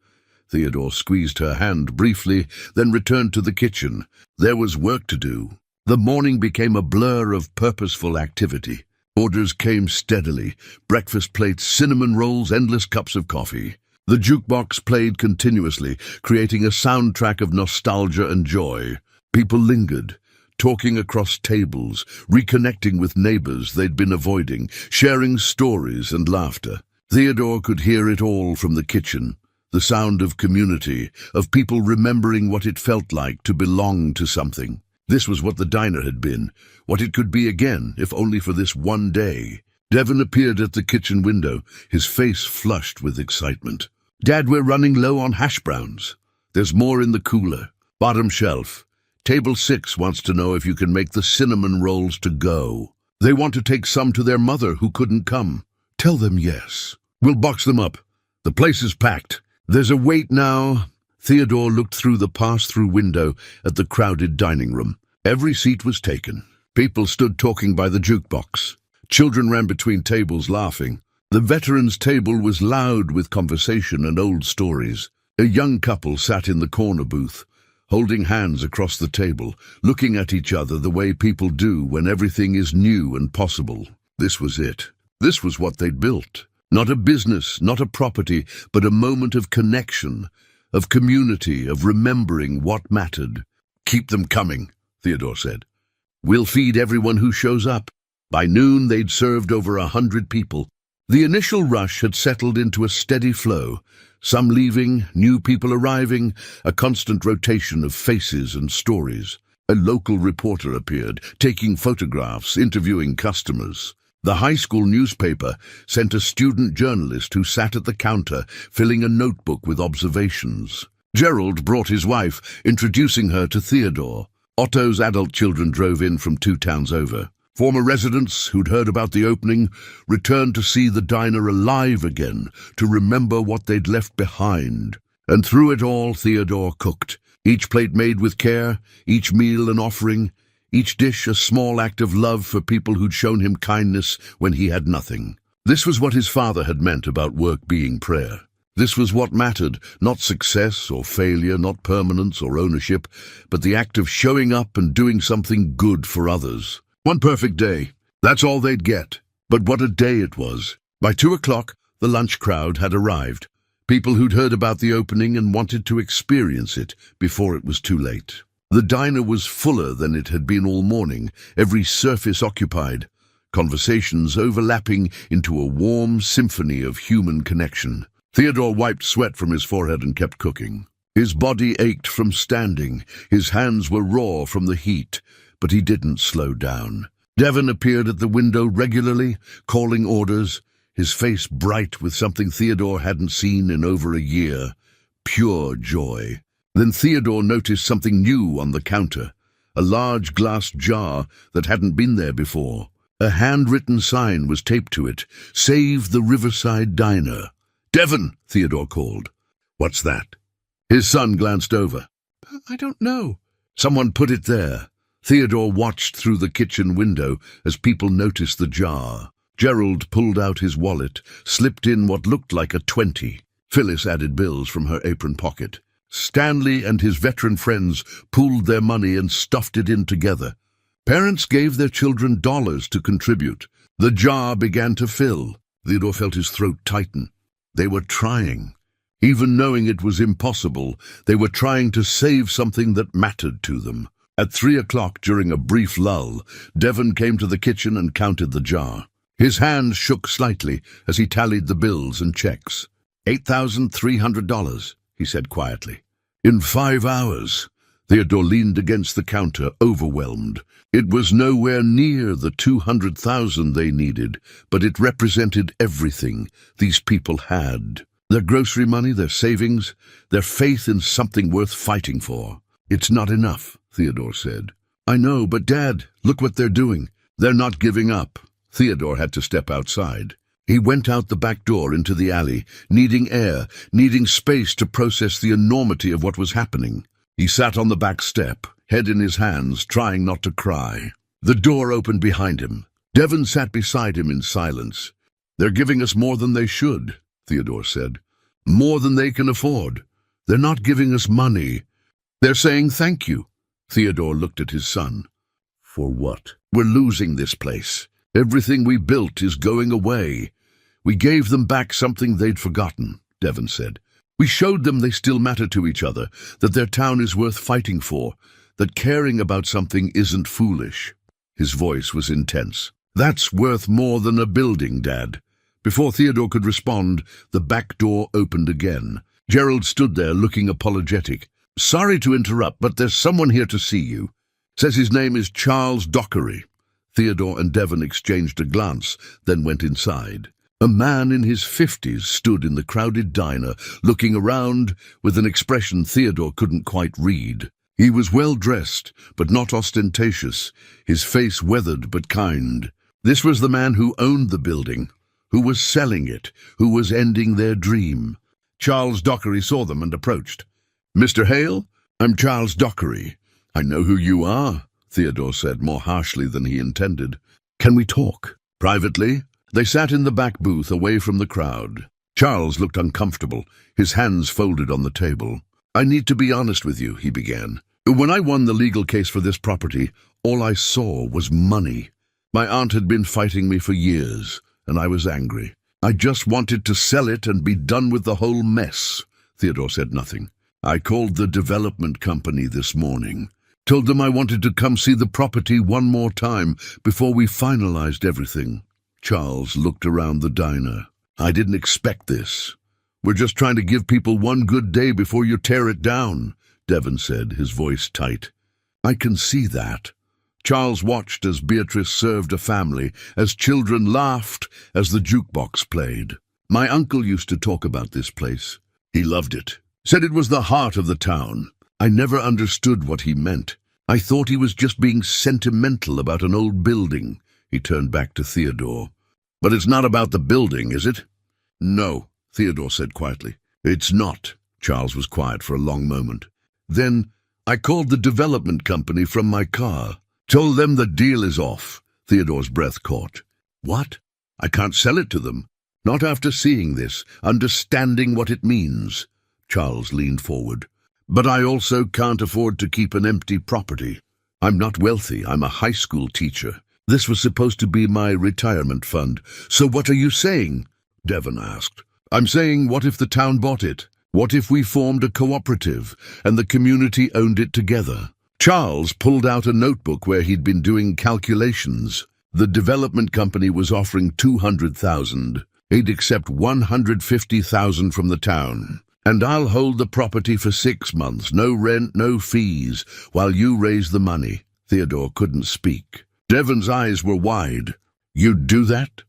Theodore squeezed her hand briefly, then returned to the kitchen. There was work to do. The morning became a blur of purposeful activity. Orders came steadily. Breakfast plates, cinnamon rolls, endless cups of coffee. The jukebox played continuously, creating a soundtrack of nostalgia and joy. People lingered, talking across tables, reconnecting with neighbors they'd been avoiding, sharing stories and laughter. Theodore could hear it all from the kitchen, the sound of community, of people remembering what it felt like to belong to something. This was what the diner had been, what it could be again, if only for this one day. Devon appeared at the kitchen window, his face flushed with excitement. "Dad, we're running low on hash browns. There's more in the cooler. Bottom shelf. Table 6 wants to know if you can make the cinnamon rolls to go. They want to take some to their mother who couldn't come. Tell them yes. We'll box them up. The place is packed. There's a wait now." Theodore looked through the pass-through window at the crowded dining room. Every seat was taken. People stood talking by the jukebox. Children ran between tables laughing. The veterans' table was loud with conversation and old stories. A young couple sat in the corner booth, holding hands across the table, looking at each other the way people do when everything is new and possible. This was it. This was what they'd built. Not a business, not a property, but a moment of connection, of community, of remembering what mattered. "Keep them coming," Theodore said. "We'll feed everyone who shows up." By noon, they'd served over 100 people. The initial rush had settled into a steady flow, some leaving, new people arriving, a constant rotation of faces and stories. A local reporter appeared, taking photographs, interviewing customers. The high school newspaper sent a student journalist who sat at the counter, filling a notebook with observations. Gerald brought his wife, introducing her to Theodore. Otto's adult children drove in from 2 towns over. Former residents who'd heard about the opening returned to see the diner alive again, to remember what they'd left behind. And through it all, Theodore cooked. Each plate made with care, each meal an offering, each dish a small act of love for people who'd shown him kindness when he had nothing. This was what his father had meant about work being prayer. This was what mattered, not success or failure, not permanence or ownership, but the act of showing up and doing something good for others. One perfect day. That's all they'd get. But what a day it was. By 2 o'clock, the lunch crowd had arrived. People who'd heard about the opening and wanted to experience it before it was too late. The diner was fuller than it had been all morning, every surface occupied, conversations overlapping into a warm symphony of human connection. Theodore wiped sweat from his forehead and kept cooking. His body ached from standing, his hands were raw from the heat, but he didn't slow down. Devon appeared at the window regularly, calling orders, his face bright with something Theodore hadn't seen in over a year. Pure joy. Then Theodore noticed something new on the counter, a large glass jar that hadn't been there before. A handwritten sign was taped to it, "Save the Riverside Diner." "Devon," Theodore called. "What's that?" His son glanced over. "I don't know." Someone put it there. Theodore watched through the kitchen window as people noticed the jar. Gerald pulled out his wallet, slipped in what looked like a 20. Phyllis added bills from her apron pocket. Stanley and his veteran friends pooled their money and stuffed it in together. Parents gave their children dollars to contribute. The jar began to fill. Theodore felt his throat tighten. They were trying. Even knowing it was impossible, they were trying to save something that mattered to them. At 3 o'clock, during a brief lull, Devon came to the kitchen and counted the jar. His hands shook slightly as he tallied the bills and checks. $8,300, he said quietly. In 5 hours. Theodore leaned against the counter, overwhelmed. It was nowhere near the $200,000 they needed, but it represented everything these people had. Their grocery money, their savings, their faith in something worth fighting for. It's not enough, Theodore said. I know, but Dad, look what they're doing. They're not giving up. Theodore had to step outside. He went out the back door into the alley, needing air, needing space to process the enormity of what was happening. He sat on the back step, head in his hands, trying not to cry. The door opened behind him. Devon sat beside him in silence. They're giving us more than they should, Theodore said. More than they can afford. They're not giving us money. They're saying thank you. Theodore looked at his son. For what? We're losing this place. Everything we built is going away. We gave them back something they'd forgotten, Devon said. We showed them they still matter to each other, that their town is worth fighting for, that caring about something isn't foolish. His voice was intense. That's worth more than a building, Dad. Before Theodore could respond, the back door opened again. Gerald stood there looking apologetic. Sorry to interrupt, but there's someone here to see you. Says his name is Charles Dockery. Theodore and Devon exchanged a glance, then went inside. A man in his 50s stood in the crowded diner, looking around with an expression Theodore couldn't quite read. He was well-dressed, but not ostentatious, his face weathered but kind. This was the man who owned the building, who was selling it, who was ending their dream. Charles Dockery saw them and approached. Mr. Hale, I'm Charles Dockery. I know who you are, Theodore said more harshly than he intended. Can we talk? Privately? They sat in the back booth away from the crowd. Charles looked uncomfortable, his hands folded on the table. I need to be honest with you, he began. When I won the legal case for this property, all I saw was money. My aunt had been fighting me for years, and I was angry. I just wanted to sell it and be done with the whole mess. Theodore said nothing. I called the development company this morning. Told them I wanted to come see the property one more time before we finalized everything. Charles looked around the diner. I didn't expect this. We're just trying to give people one good day before you tear it down, Devon said, his voice tight. I can see that. Charles watched as Beatrice served a family, as children laughed, as the jukebox played. My uncle used to talk about this place. He loved it. Said it was the heart of the town. I never understood what he meant. I thought he was just being sentimental about an old building. He turned back to Theodore. But it's not about the building, is it? No, Theodore said quietly. It's not. Charles was quiet for a long moment. Then I called the development company from my car. Told them the deal is off. Theodore's breath caught. What? I can't sell it to them. Not after seeing this, understanding what it means. Charles leaned forward. But I also can't afford to keep an empty property. I'm not wealthy. I'm a high school teacher. This was supposed to be my retirement fund. So what are you saying? Devon asked. I'm saying, what if the town bought it? What if we formed a cooperative and the community owned it together? Charles pulled out a notebook where he'd been doing calculations. The development company was offering $200,000. He'd accept $150,000 from the town. And I'll hold the property for 6 months, no rent, no fees, while you raise the money. Theodore couldn't speak. Devon's eyes were wide. You'd do that?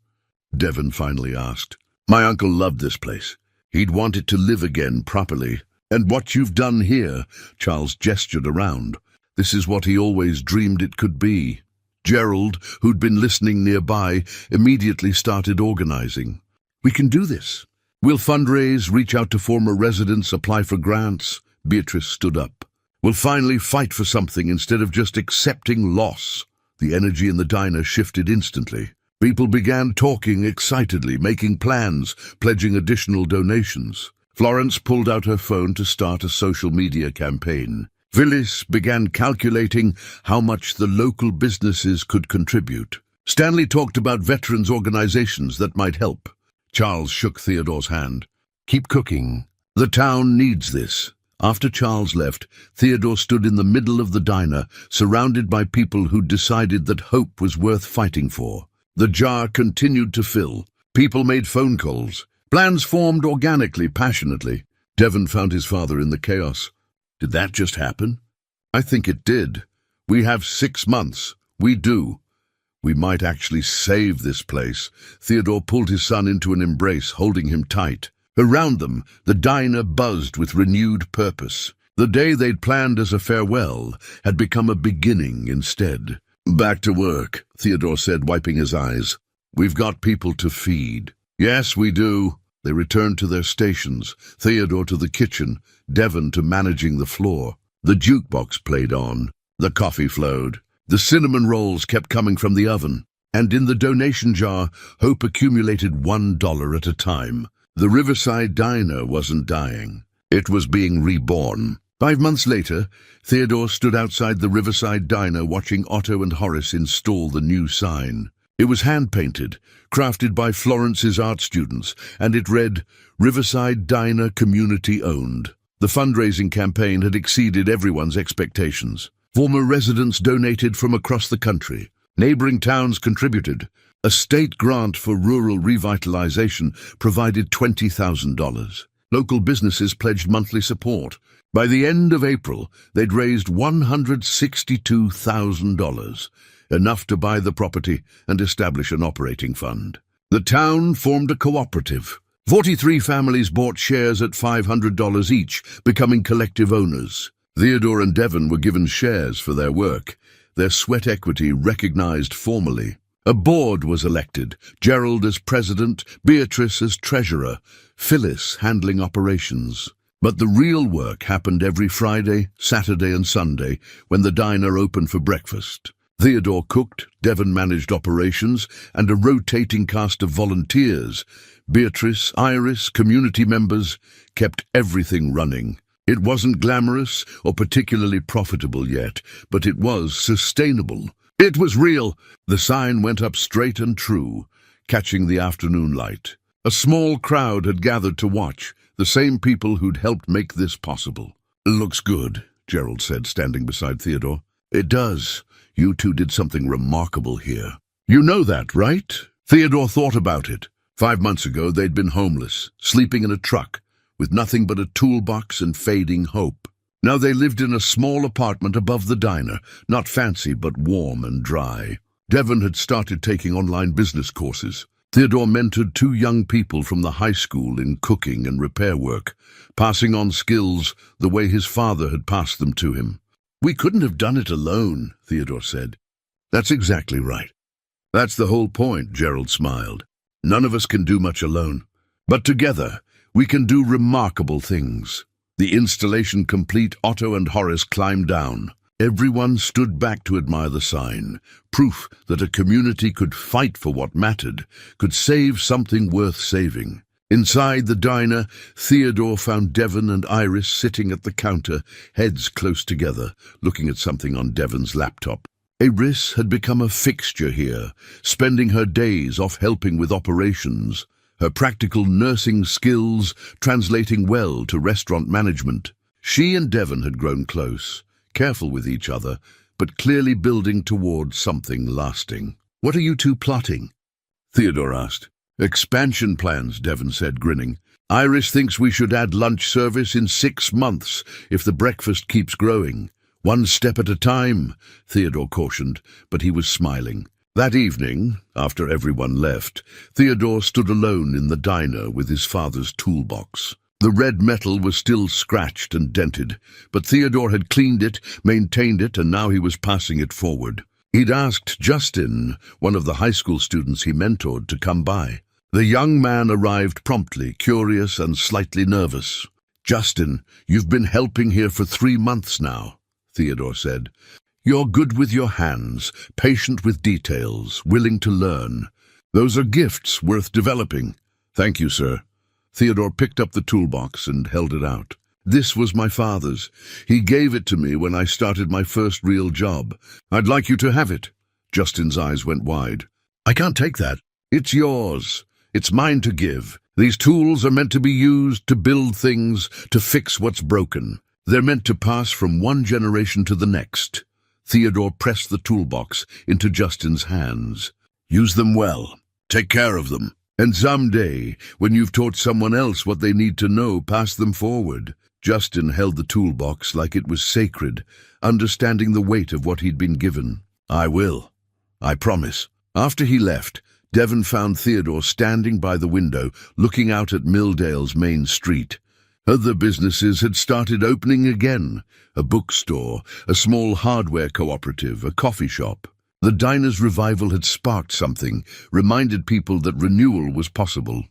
Devon finally asked. My uncle loved this place. He'd want it to live again properly. And what you've done here, Charles gestured around. This is what he always dreamed it could be. Gerald, who'd been listening nearby, immediately started organizing. We can do this. We'll fundraise, reach out to former residents, apply for grants. Beatrice stood up. We'll finally fight for something instead of just accepting loss. The energy in the diner shifted instantly. People began talking excitedly, making plans, pledging additional donations. Florence pulled out her phone to start a social media campaign. Phyllis began calculating how much the local businesses could contribute. Stanley talked about veterans organizations that might help. Charles shook Theodore's hand. Keep cooking. The town needs this. After Charles left, Theodore stood in the middle of the diner, surrounded by people who'd decided that hope was worth fighting for. The jar continued to fill. People made phone calls. Plans formed organically, passionately. Devon found his father in the chaos. Did that just happen? I think it did. We have 6 months. We do. We might actually save this place. Theodore pulled his son into an embrace, holding him tight. Around them, the diner buzzed with renewed purpose. The day they'd planned as a farewell had become a beginning instead. Back to work, Theodore said, wiping his eyes. We've got people to feed. Yes, we do. They returned to their stations, Theodore to the kitchen, Devon to managing the floor. The jukebox played on. The coffee flowed. The cinnamon rolls kept coming from the oven. And in the donation jar, hope accumulated $1 at a time. The Riverside Diner wasn't dying. It was being reborn. 5 months later, Theodore stood outside the Riverside Diner watching Otto and Horace install the new sign. It was hand-painted, crafted by Florence's art students, and it read, Riverside Diner Community Owned. The fundraising campaign had exceeded everyone's expectations. Former residents donated from across the country. Neighboring towns contributed. A state grant for rural revitalization provided $20,000. Local businesses pledged monthly support. By the end of April, they'd raised $162,000, enough to buy the property and establish an operating fund. The town formed a cooperative. 43 families bought shares at $500 each, becoming collective owners. Theodore and Devon were given shares for their work, their sweat equity recognized formally. A board was elected, Gerald as president, Beatrice as treasurer, Phyllis handling operations. But the real work happened every Friday, Saturday and Sunday when the diner opened for breakfast. Theodore cooked, Devon managed operations, and a rotating cast of volunteers, Beatrice, Iris, community members, kept everything running. It wasn't glamorous or particularly profitable yet, but it was sustainable. It was real. The sign went up straight and true, catching the afternoon light. A small crowd had gathered to watch, the same people who'd helped make this possible. Looks good, Gerald said, standing beside Theodore. It does. You two did something remarkable here. You know that, right? Theodore thought about it. 5 months ago, they'd been homeless, sleeping in a truck, with nothing but a toolbox and fading hope. Now they lived in a small apartment above the diner, not fancy but warm and dry. Devon had started taking online business courses. Theodore mentored 2 young people from the high school in cooking and repair work, passing on skills the way his father had passed them to him. We couldn't have done it alone, Theodore said. That's exactly right. That's the whole point, Gerald smiled. None of us can do much alone. But together, we can do remarkable things. The installation complete, Otto and Horace climbed down. Everyone stood back to admire the sign, proof that a community could fight for what mattered, could save something worth saving. Inside the diner, Theodore found Devon and Iris sitting at the counter, heads close together, looking at something on Devon's laptop. Iris had become a fixture here, spending her days off helping with operations, her practical nursing skills translating well to restaurant management. She and Devon had grown close, careful with each other, but clearly building towards something lasting. What are you two plotting? Theodore asked. Expansion plans, Devon said, grinning. Iris thinks we should add lunch service in 6 months if the breakfast keeps growing. 1 step at a time, Theodore cautioned, but he was smiling. That evening, after everyone left, Theodore stood alone in the diner with his father's toolbox. The red metal was still scratched and dented, but Theodore had cleaned it, maintained it, and now he was passing it forward. He'd asked Justin, one of the high school students he mentored, to come by. The young man arrived promptly, curious and slightly nervous. Justin, you've been helping here for 3 months now, Theodore said. You're good with your hands, patient with details, willing to learn. Those are gifts worth developing. Thank you, sir. Theodore picked up the toolbox and held it out. This was my father's. He gave it to me when I started my first real job. I'd like you to have it. Justin's eyes went wide. I can't take that. It's yours. It's mine to give. These tools are meant to be used to build things, to fix what's broken. They're meant to pass from one generation to the next. Theodore pressed the toolbox into Justin's hands. Use them well. Take care of them. And someday, when you've taught someone else what they need to know, pass them forward. Justin held the toolbox like it was sacred, understanding the weight of what he'd been given. I will. I promise. After he left, Devon found Theodore standing by the window, looking out at Milldale's main street. Other businesses had started opening again. A bookstore, a small hardware cooperative, a coffee shop. The diner's revival had sparked something, reminded people that renewal was possible.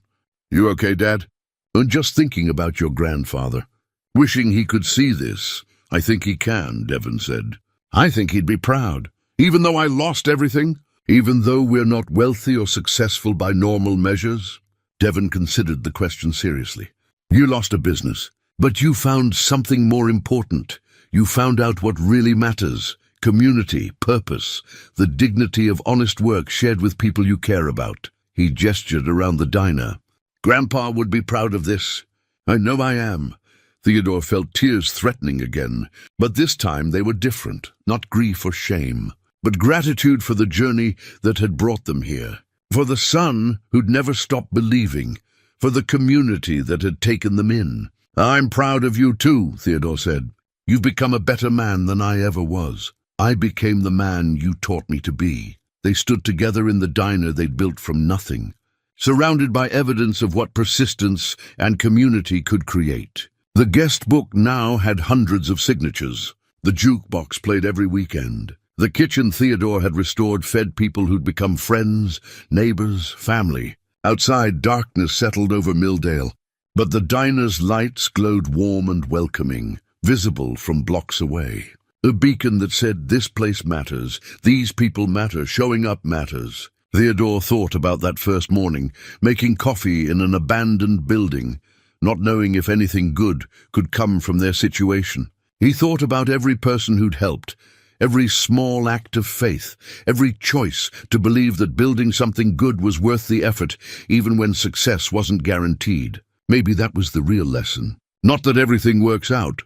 You okay, Dad? I'm just thinking about your grandfather. Wishing he could see this. I think he can, Devon said. I think he'd be proud. Even though I lost everything? Even though we're not wealthy or successful by normal measures? Devon considered the question seriously. You lost a business, but you found something more important. You found out what really matters. Community, purpose, the dignity of honest work shared with people you care about. He gestured around the diner. Grandpa would be proud of this. I know I am. Theodore felt tears threatening again, but this time they were different, not grief or shame, but gratitude for the journey that had brought them here, for the son who'd never stopped believing, for the community that had taken them in. I'm proud of you too, Theodore said. You've become a better man than I ever was. I became the man you taught me to be. They stood together in the diner they'd built from nothing, surrounded by evidence of what persistence and community could create. The guest book now had hundreds of signatures. The jukebox played every weekend. The kitchen Theodore had restored fed people who'd become friends, neighbors, family. Outside, darkness settled over Milldale, but the diner's lights glowed warm and welcoming, visible from blocks away. A beacon that said, this place matters, these people matter, showing up matters. Theodore thought about that first morning, making coffee in an abandoned building, not knowing if anything good could come from their situation. He thought about every person who'd helped, every small act of faith, every choice to believe that building something good was worth the effort, even when success wasn't guaranteed. Maybe that was the real lesson. Not that everything works out,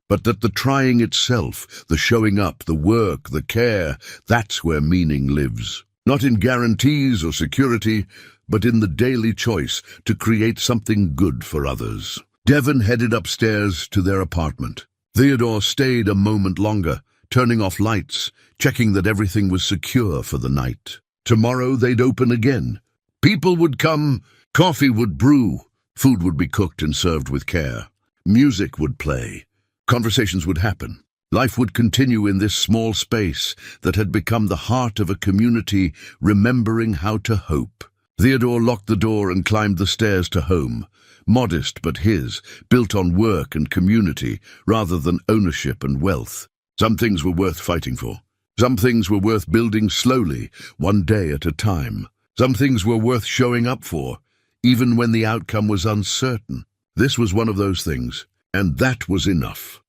but that the trying itself, the showing up, the work, the care, that's where meaning lives. Not in guarantees or security, but in the daily choice to create something good for others. Devon headed upstairs to their apartment. Theodore stayed a moment longer, turning off lights, checking that everything was secure for the night. Tomorrow they'd open again. People would come, coffee would brew, food would be cooked and served with care. Music would play. Conversations would happen. Life would continue in this small space that had become the heart of a community remembering how to hope. Theodore locked the door and climbed the stairs to home, modest but his, built on work and community rather than ownership and wealth. Some things were worth fighting for. Some things were worth building slowly, one day at a time. Some things were worth showing up for, even when the outcome was uncertain. This was one of those things, and that was enough.